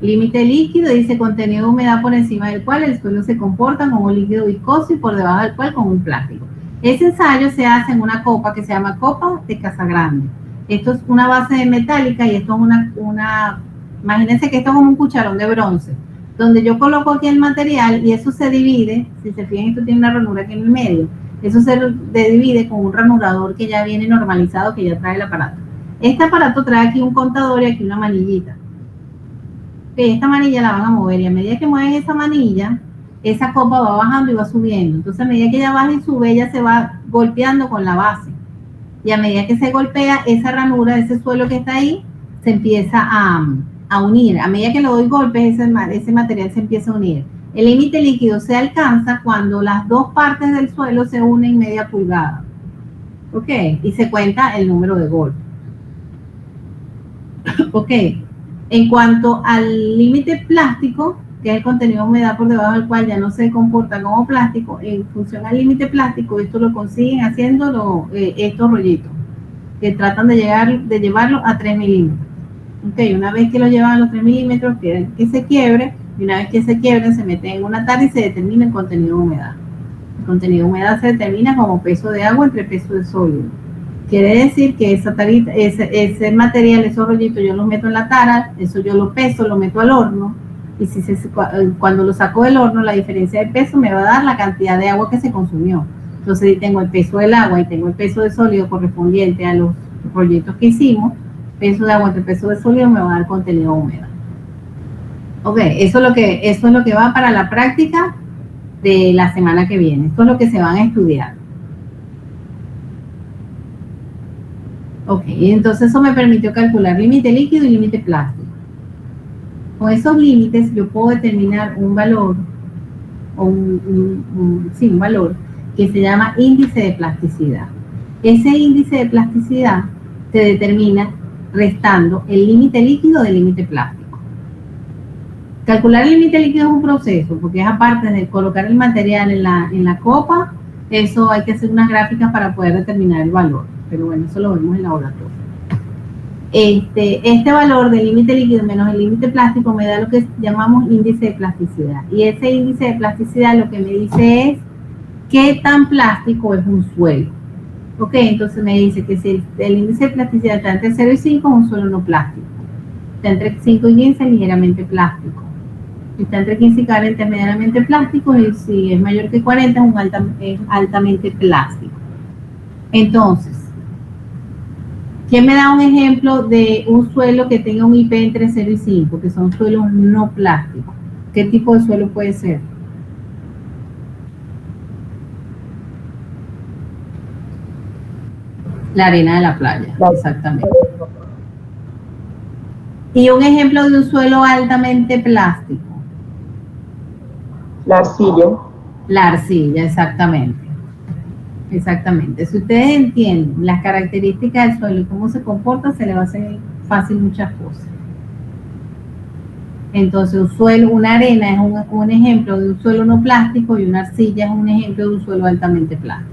[SPEAKER 1] Límite líquido dice contenido de humedad por encima del cual el suelo se comporta como un líquido viscoso y por debajo del cual como un plástico. Ese ensayo se hace en una copa que se llama copa de Casagrande. Esto es una base metálica y esto es imagínense que esto es como un cucharón de bronce. donde yo coloco aquí el material y eso se divide, si se fijan, esto tiene una ranura aquí en el medio, eso se divide con un ranurador que ya viene normalizado, que ya trae el aparato. Este aparato trae aquí un contador y aquí una manillita. Okay, esta manilla la van a mover y a medida que mueven esa manilla, esa copa va bajando y va subiendo. Entonces a medida que ella baja y sube, ella se va golpeando con la base. Y a medida que se golpea, esa ranura, ese suelo que está ahí, se empieza a unir. A medida que le doy golpes, ese material se empieza a unir. El límite líquido se alcanza cuando las dos partes del suelo se unen media pulgada. ¿Ok? Y se cuenta el número de golpes. ¿Ok? En cuanto al límite plástico, que es el contenido de humedad por debajo del cual ya no se comporta como plástico, en función al límite plástico, esto lo consiguen haciendo estos rollitos, que tratan de llevarlo a 3 milímetros. Okay, una vez que lo llevan a los 3 milímetros, quieren que se quiebre, y una vez que se quiebren, se meten en una tarra y se determina el contenido de humedad. El contenido de humedad se determina como peso de agua entre peso de sólido. Quiere decir que esa tarita, ese material, esos rollitos, yo los meto en la tara, eso yo lo peso, lo meto al horno, y cuando lo saco del horno, la diferencia de peso me va a dar la cantidad de agua que se consumió. Entonces, si tengo el peso del agua y tengo el peso de sólido correspondiente a los rollitos que hicimos, peso de agua entre peso de sólido me va a dar contenido de humedad. Ok, eso es lo que va para la práctica de la semana que viene. Esto es lo que se van a estudiar. Ok, entonces eso me permitió calcular límite líquido y límite plástico. Con esos límites yo puedo determinar un valor, o un valor que se llama índice de plasticidad. Ese índice de plasticidad se determina restando el límite líquido del límite plástico. Calcular el límite líquido es un proceso, porque es aparte de colocar el material en la copa, eso hay que hacer unas gráficas para poder determinar el valor. Pero bueno, eso lo vemos en el laboratorio. Este valor del límite líquido menos el límite plástico me da lo que llamamos índice de plasticidad. Y ese índice de plasticidad lo que me dice es qué tan plástico es un suelo. Ok, entonces me dice que si el índice de plasticidad está entre 0 y 5 es un suelo no plástico. Está entre 5 y 15 es ligeramente plástico. Si está entre 15 y 40 es medianamente plástico, y si es mayor que 40 es altamente plástico. Entonces, ¿quién me da un ejemplo de un suelo que tenga un IP entre 0 y 5, que son suelos no plásticos? ¿Qué tipo de suelo puede ser? La arena de la playa, exactamente. Y un ejemplo de un suelo altamente plástico.
[SPEAKER 3] La arcilla.
[SPEAKER 1] La arcilla, exactamente. Exactamente. Si ustedes entienden las características del suelo y cómo se comporta, se le va a hacer fácil muchas cosas. Entonces, un suelo, una arena es un ejemplo de un suelo no plástico, y una arcilla es un ejemplo de un suelo altamente plástico.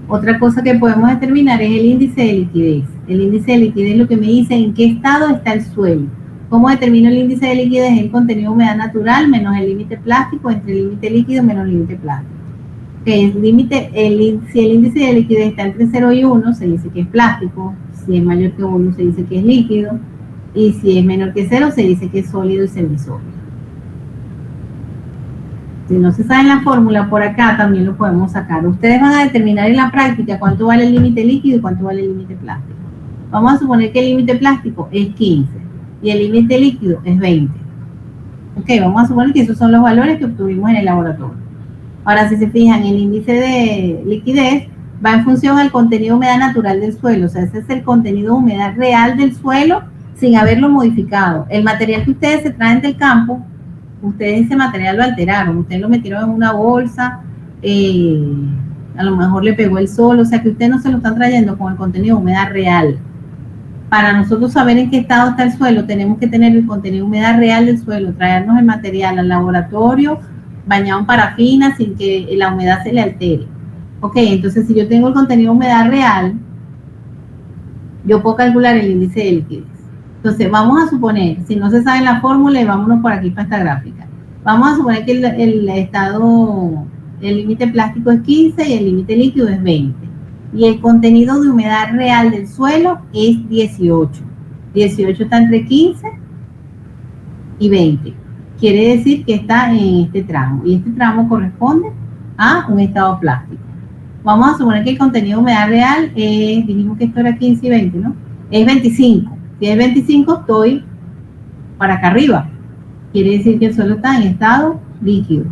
[SPEAKER 1] Otra cosa que podemos determinar es el índice de liquidez. El índice de liquidez es lo que me dice en qué estado está el suelo. ¿Cómo determino el índice de liquidez? El contenido de humedad natural menos el límite plástico entre el límite líquido menos el límite plástico. Si el índice de liquidez está entre 0 y 1, se dice que es plástico. Si es mayor que 1, se dice que es líquido. Y si es menor que 0, se dice que es sólido y semisólido. Si no se sabe la fórmula, por acá también lo podemos sacar. Ustedes van a determinar en la práctica cuánto vale el límite líquido y cuánto vale el límite plástico. Vamos a suponer que el límite plástico es 15 y el límite líquido es 20. Ok, vamos a suponer que esos son los valores que obtuvimos en el laboratorio. Ahora, si se fijan, el índice de liquidez va en función al contenido de humedad natural del suelo. O sea, ese es el contenido de humedad real del suelo sin haberlo modificado. El material que ustedes se traen del campo, ustedes ese material lo alteraron, ustedes lo metieron en una bolsa, a lo mejor le pegó el sol, o sea que ustedes no se lo están trayendo con el contenido de humedad real. Para nosotros saber en qué estado está el suelo, tenemos que tener el contenido de humedad real del suelo, traernos el material al laboratorio, bañado en parafina, sin que la humedad se le altere. Ok, entonces si yo tengo el contenido de humedad real, yo puedo calcular el índice de liquidez. Entonces, vamos a suponer, si no se sabe la fórmula, y vámonos por aquí para esta gráfica. Vamos a suponer que el límite plástico es 15 y el límite líquido es 20. Y el contenido de humedad real del suelo es 18. 18 está entre 15 y 20. Quiere decir que está en este tramo, y este tramo corresponde a un estado plástico. Vamos a suponer que el contenido de humedad real es, dijimos que esto era 15 y 20, ¿no? Es 25. Si es 25, estoy para acá arriba. Quiere decir que el suelo está en estado líquido.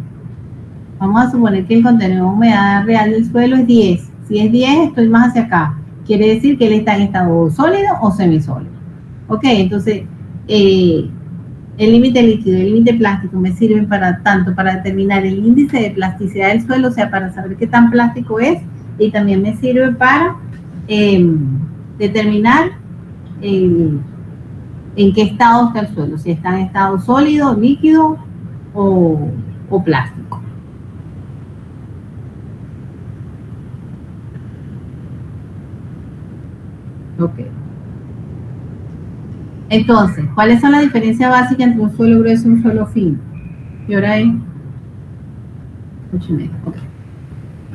[SPEAKER 1] Vamos a suponer que el contenido de humedad real del suelo es 10. Si es 10, estoy más hacia acá. Quiere decir que él está en estado sólido o semisólido. Ok, entonces, el límite líquido y el límite plástico me sirven tanto para determinar el índice de plasticidad del suelo, o sea, para saber qué tan plástico es, y también me sirve para determinar en qué estado está el suelo, si está en estado sólido, líquido o plástico. Ok. Entonces, ¿cuáles son las diferencias básicas entre un suelo grueso y un suelo fino? ¿Y ahora hay? 8:30. Okay.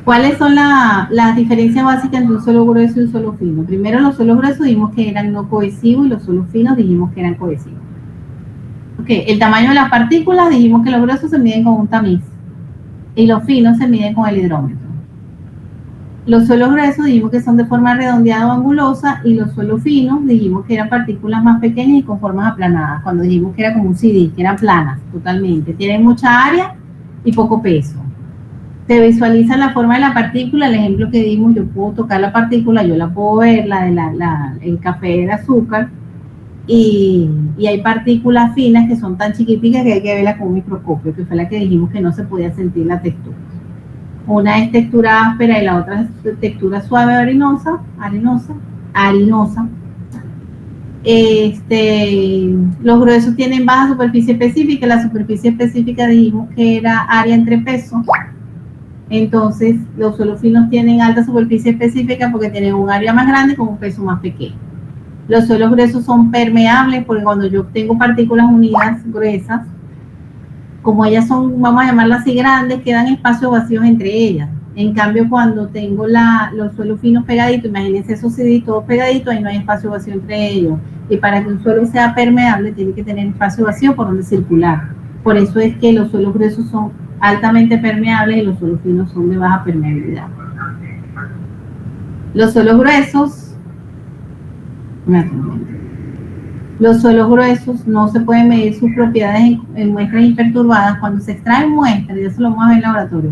[SPEAKER 1] ¿Cuáles son las diferencias básicas entre un suelo grueso y un suelo fino? Primero, los suelos gruesos dijimos que eran no cohesivos y los suelos finos dijimos que eran cohesivos. Ok, el tamaño de las partículas dijimos que los gruesos se miden con un tamiz y los finos se miden con el hidrómetro. Los suelos gruesos dijimos que son de forma redondeada o angulosa, y los suelos finos dijimos que eran partículas más pequeñas y con formas aplanadas, cuando dijimos que era como un CD, que eran planas totalmente, tienen mucha área y poco peso. Se visualiza la forma de la partícula, el ejemplo que dimos, yo puedo tocar la partícula, yo la puedo ver, el café del azúcar, y hay partículas finas que son tan chiquiticas que hay que verlas con un microscopio, que fue la que dijimos que no se podía sentir la textura. Una es textura áspera y la otra es textura suave, arenosa. Los gruesos tienen baja superficie específica. La superficie específica dijimos que era área entre peso. Entonces, los suelos finos tienen alta superficie específica porque tienen un área más grande con un peso más pequeño. Los suelos gruesos son permeables porque cuando yo tengo partículas unidas gruesas, como ellas son, vamos a llamarlas así, grandes, quedan espacios vacíos entre ellas. En cambio, cuando tengo los suelos finos pegaditos, imagínense esos CD todos pegaditos, ahí no hay espacio vacío entre ellos. Y para que un suelo sea permeable, tiene que tener espacio vacío por donde circular. Por eso es que los suelos gruesos son altamente permeables y los suelos finos son de baja permeabilidad. Los suelos gruesos, no se pueden medir sus propiedades en muestras imperturbadas. Cuando se extraen muestras, y eso lo vamos a ver en el laboratorio,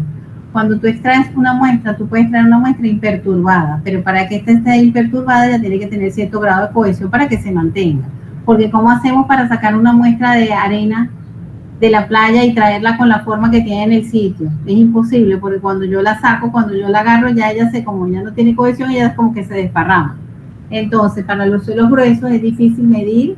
[SPEAKER 1] cuando tú extraes una muestra, tú puedes extraer una muestra imperturbada, pero para que esta esté imperturbada ya tiene que tener cierto grado de cohesión para que se mantenga. Porque ¿cómo hacemos para sacar una muestra de arena de la playa y traerla con la forma que tiene en el sitio? Es imposible, porque cuando yo la saco, cuando yo la agarro, ya ella como ya no tiene cohesión, ella es como que se desparrama. Entonces, para los suelos gruesos es difícil medir,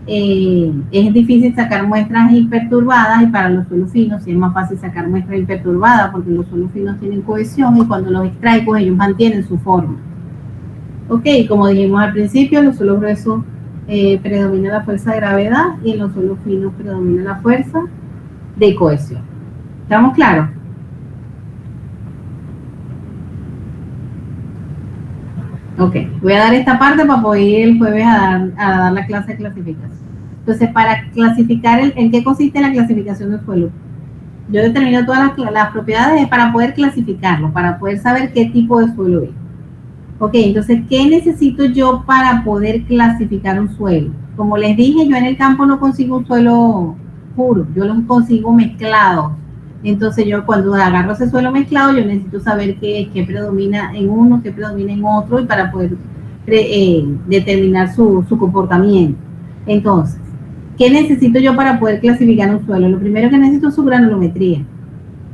[SPEAKER 1] es difícil sacar muestras imperturbadas, y para los suelos finos sí es más fácil sacar muestras imperturbadas porque los suelos finos tienen cohesión y cuando los extrae, pues ellos mantienen su forma. Ok, como dijimos al principio, en los suelos gruesos predomina la fuerza de gravedad y en los suelos finos predomina la fuerza de cohesión. ¿Estamos claros? Ok, voy a dar esta parte para poder ir el jueves a dar la clase de clasificación. Entonces, para clasificar, ¿en qué consiste la clasificación del suelo? Yo determino todas las propiedades para poder clasificarlo, para poder saber qué tipo de suelo es. Ok, entonces, ¿qué necesito yo para poder clasificar un suelo? Como les dije, yo en el campo no consigo un suelo puro, yo los consigo mezclados. Entonces yo cuando agarro ese suelo mezclado, yo necesito saber qué predomina en uno, qué predomina en otro, y para poder determinar su comportamiento. Entonces, ¿qué necesito yo para poder clasificar un suelo? Lo primero que necesito es su granulometría.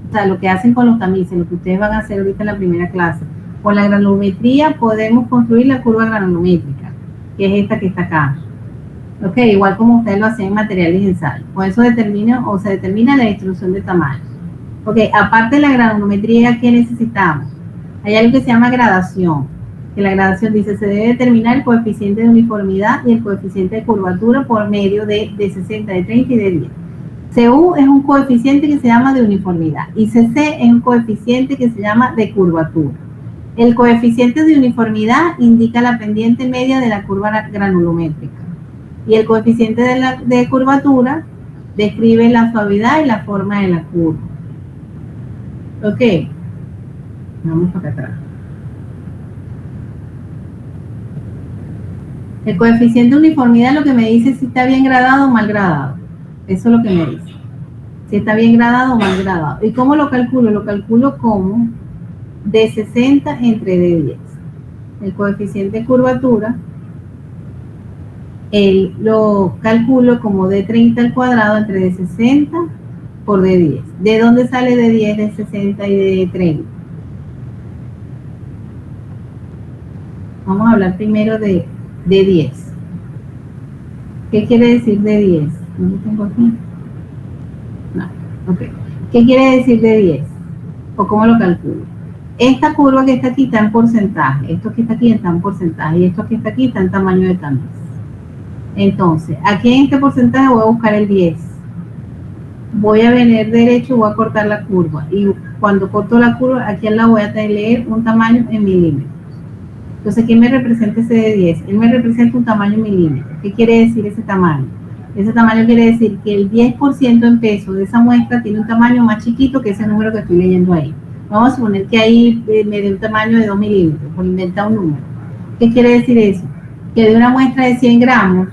[SPEAKER 1] O sea, lo que hacen con los tamices, lo que ustedes van a hacer ahorita en la primera clase. Con la granulometría podemos construir la curva granulométrica, que es esta que está acá. Ok, igual como ustedes lo hacen en materiales de ensayo. Con eso se determina la distribución de tamaño. Ok, aparte de la granulometría, ¿qué necesitamos? Hay algo que se llama gradación. Que la gradación dice, se debe determinar el coeficiente de uniformidad y el coeficiente de curvatura por medio de 60, de 30 y de 10. CU es un coeficiente que se llama de uniformidad y CC es un coeficiente que se llama de curvatura. El coeficiente de uniformidad indica la pendiente media de la curva granulométrica y el coeficiente de curvatura Describe la suavidad y la forma de la curva. Ok. Vamos para acá atrás. El coeficiente de uniformidad lo que me dice si está bien gradado o mal gradado. Eso es lo que me dice. Si está bien gradado o mal gradado. ¿Y cómo lo calculo? Lo calculo como de 60 entre D10. El coeficiente de curvatura lo calculo como de 30 al cuadrado entre de 60 por D10. ¿De dónde sale D10, de 60 y de 30? Vamos a hablar primero de 10. ¿Qué quiere decir de 10? ¿No lo tengo aquí? No, ok. ¿Qué quiere decir de 10? ¿O cómo lo calculo? Esta curva que está aquí está en porcentaje, esto que está aquí está en porcentaje y esto que está aquí está en tamaño de camisa. Entonces, aquí en este porcentaje voy a buscar el 10. Voy a venir derecho y voy a cortar la curva. Y cuando corto la curva, aquí al lado voy a leer un tamaño en milímetros. Entonces, ¿qué me representa ese de 10? Él me representa un tamaño en milímetros. ¿Qué quiere decir ese tamaño? Ese tamaño quiere decir que el 10% en peso de esa muestra tiene un tamaño más chiquito que ese número que estoy leyendo ahí. Vamos a suponer que ahí me dé un tamaño de 2 milímetros, por inventar un número. ¿Qué quiere decir eso? Que de una muestra de 100 gramos,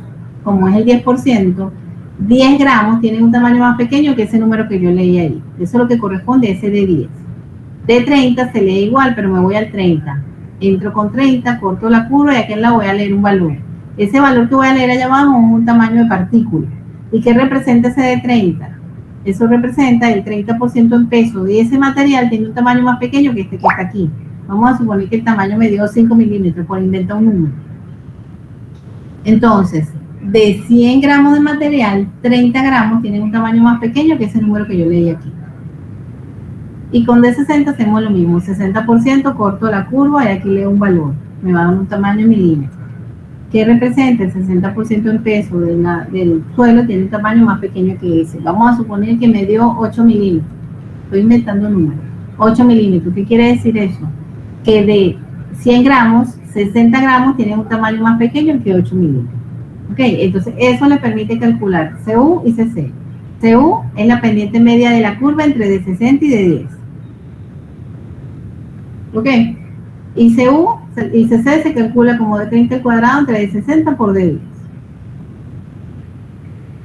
[SPEAKER 1] como es el 10%, 10 gramos tienen un tamaño más pequeño que ese número que yo leí ahí. Eso es lo que corresponde a ese de 10. De 30 se lee igual, pero me voy al 30. Entro con 30, corto la curva y aquí en la voy a leer un valor. Ese valor que voy a leer allá abajo es un tamaño de partícula. ¿Y qué representa ese de 30? Eso representa el 30% en peso de ese material tiene un tamaño más pequeño que este que está aquí. Vamos a suponer que el tamaño me dio 5 milímetros por inventar un número. Entonces, de 100 gramos de material, 30 gramos tienen un tamaño más pequeño que ese número que yo leí aquí. Y con D60 hacemos lo mismo, 60% corto la curva y aquí leo un valor. Me va a dar un tamaño en milímetros. ¿Qué representa? El 60% en peso del suelo tiene un tamaño más pequeño que ese. Vamos a suponer que me dio 8 milímetros. Estoy inventando números. 8 milímetros. ¿Qué quiere decir eso? Que de 100 gramos, 60 gramos tienen un tamaño más pequeño que 8 milímetros. Ok, entonces eso le permite calcular CU y CC. CU es la pendiente media de la curva entre de 60 y de 10. Ok, y CU y CC se calcula como de 30 al cuadrado entre de 60 por de 10.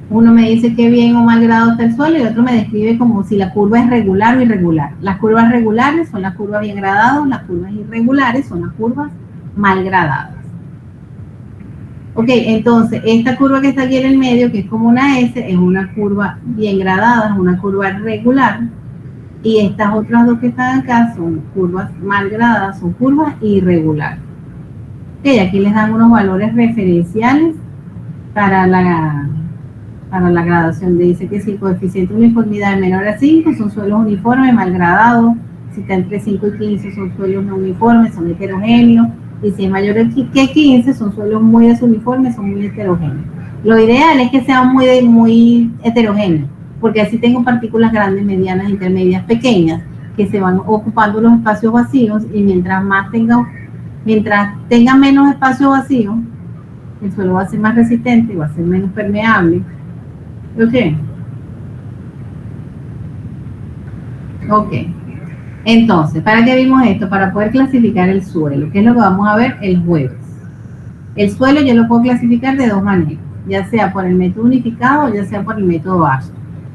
[SPEAKER 1] Uno me dice qué bien o mal grado está el suelo y otro me describe como si la curva es regular o irregular. Las curvas regulares son las curvas bien gradadas, las curvas irregulares son las curvas mal gradadas. Ok, entonces esta curva que está aquí en el medio, que es como una S, es una curva bien gradada, es una curva regular. Y estas otras dos que están acá son curvas mal gradadas, son curvas irregulares. Ok, aquí les dan unos valores referenciales para la gradación. Dice que si el coeficiente de uniformidad es menor a 5, son suelos uniformes, mal gradados. Si está entre 5 y 15, son suelos no uniformes, son heterogéneos. Y si es mayor que 15, son suelos muy desuniformes, son muy heterogéneos. Lo ideal es que sean muy heterogéneos, porque así tengo partículas grandes, medianas, intermedias, pequeñas, que se van ocupando los espacios vacíos y mientras tenga menos espacio vacío, el suelo va a ser más resistente y va a ser menos permeable. Ok. Entonces, ¿para qué vimos esto? Para poder clasificar el suelo, que es lo que vamos a ver el jueves. El suelo yo lo puedo clasificar de dos maneras, ya sea por el método unificado o ya sea por el método ASHTO.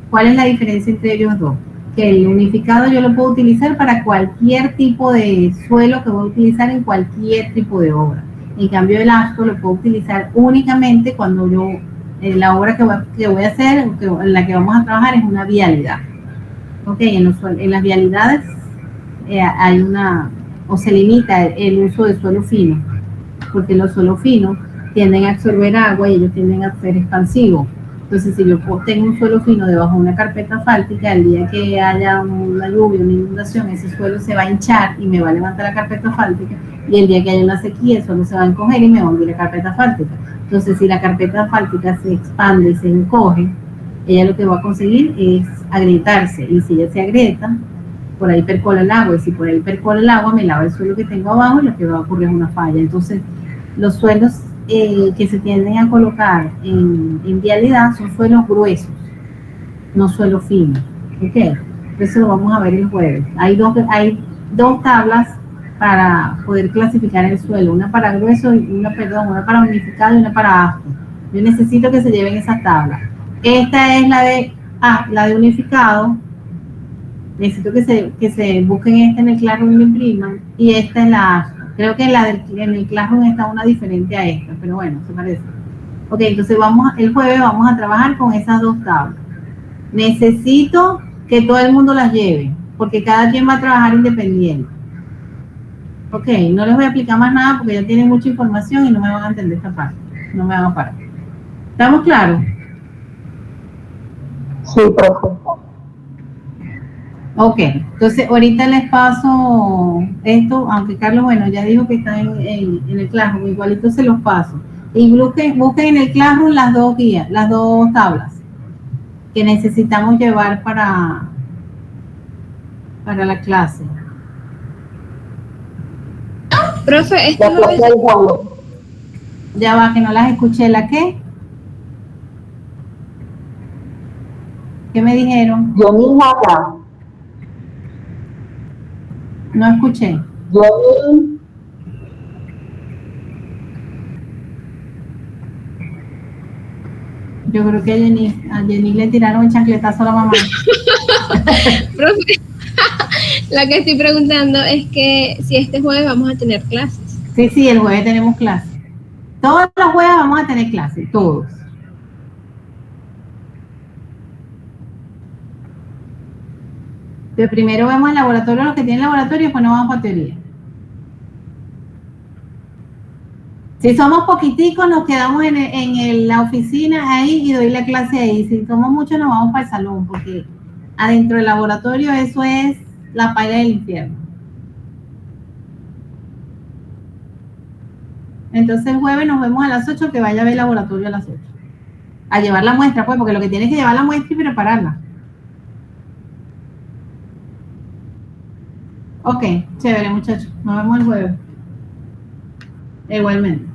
[SPEAKER 1] ¿Cuál es la diferencia entre ellos dos? Que el unificado yo lo puedo utilizar para cualquier tipo de suelo que voy a utilizar en cualquier tipo de obra. En cambio el ASHTO lo puedo utilizar únicamente cuando la obra que voy a hacer, en la que vamos a trabajar es una vialidad. Ok, en las vialidades se limita el uso de suelo fino, porque los suelos finos tienden a absorber agua y ellos tienden a ser expansivos. Entonces, si yo tengo un suelo fino debajo de una carpeta asfáltica, el día que haya una lluvia, una inundación, ese suelo se va a hinchar y me va a levantar la carpeta asfáltica, y el día que haya una sequía, el suelo se va a encoger y me va a hundir la carpeta asfáltica. Entonces, si la carpeta asfáltica se expande y se encoge, ella lo que va a conseguir es agrietarse, y si ella se agrieta, por ahí percola el agua, y si por ahí percola el agua, me lava el suelo que tengo abajo y lo que va a ocurrir es una falla. Entonces, los suelos que se tienden a colocar en vialidad son suelos gruesos, no suelo fino. Ok, eso lo vamos a ver el jueves. Hay dos tablas para poder clasificar el suelo, una para grueso y una para unificado y una para áspero. Yo necesito que se lleven esas tablas. Esta es la de unificado. Necesito que se busquen esta en el Classroom y lo impriman, y esta es la áspero. Creo que en el Classroom está una diferente a esta, pero bueno, se parece. Ok, entonces el jueves vamos a trabajar con esas dos tablas. Necesito que todo el mundo las lleve, porque cada quien va a trabajar independiente. Ok, no les voy a explicar más nada porque ya tienen mucha información y no me van a entender esta parte. No me van a parar. ¿Estamos claros?
[SPEAKER 3] Sí, profe.
[SPEAKER 1] Ok, entonces ahorita les paso esto, aunque Carlos, bueno, ya dijo que está en el Classroom, igualito se los paso. Y busquen en el Classroom las dos guías, las dos tablas que necesitamos llevar para la clase.
[SPEAKER 4] Profe,
[SPEAKER 1] Ya va, que no las escuché. ¿La qué? ¿Qué me dijeron?
[SPEAKER 3] Yo misma acá.
[SPEAKER 1] No escuché. Yo creo que a Jenny le tiraron el chancletazo a la mamá.
[SPEAKER 4] Profe, la que estoy preguntando es que si este jueves vamos a tener clases.
[SPEAKER 1] Sí, el jueves tenemos clases. Todos los jueves vamos a tener clases, todos. Pero primero vemos el laboratorio, los que tienen laboratorio, y después nos vamos para teoría. Si somos poquiticos, nos quedamos en la oficina ahí y doy la clase ahí. Si somos muchos, nos vamos para el salón, porque adentro del laboratorio eso es la paila del infierno. Entonces el jueves nos vemos a las 8, que vaya a ver el laboratorio a las 8. A llevar la muestra, pues, porque lo que tienes que llevar la muestra y prepararla. Ok, chévere, muchachos. Nos vemos el jueves. Igualmente.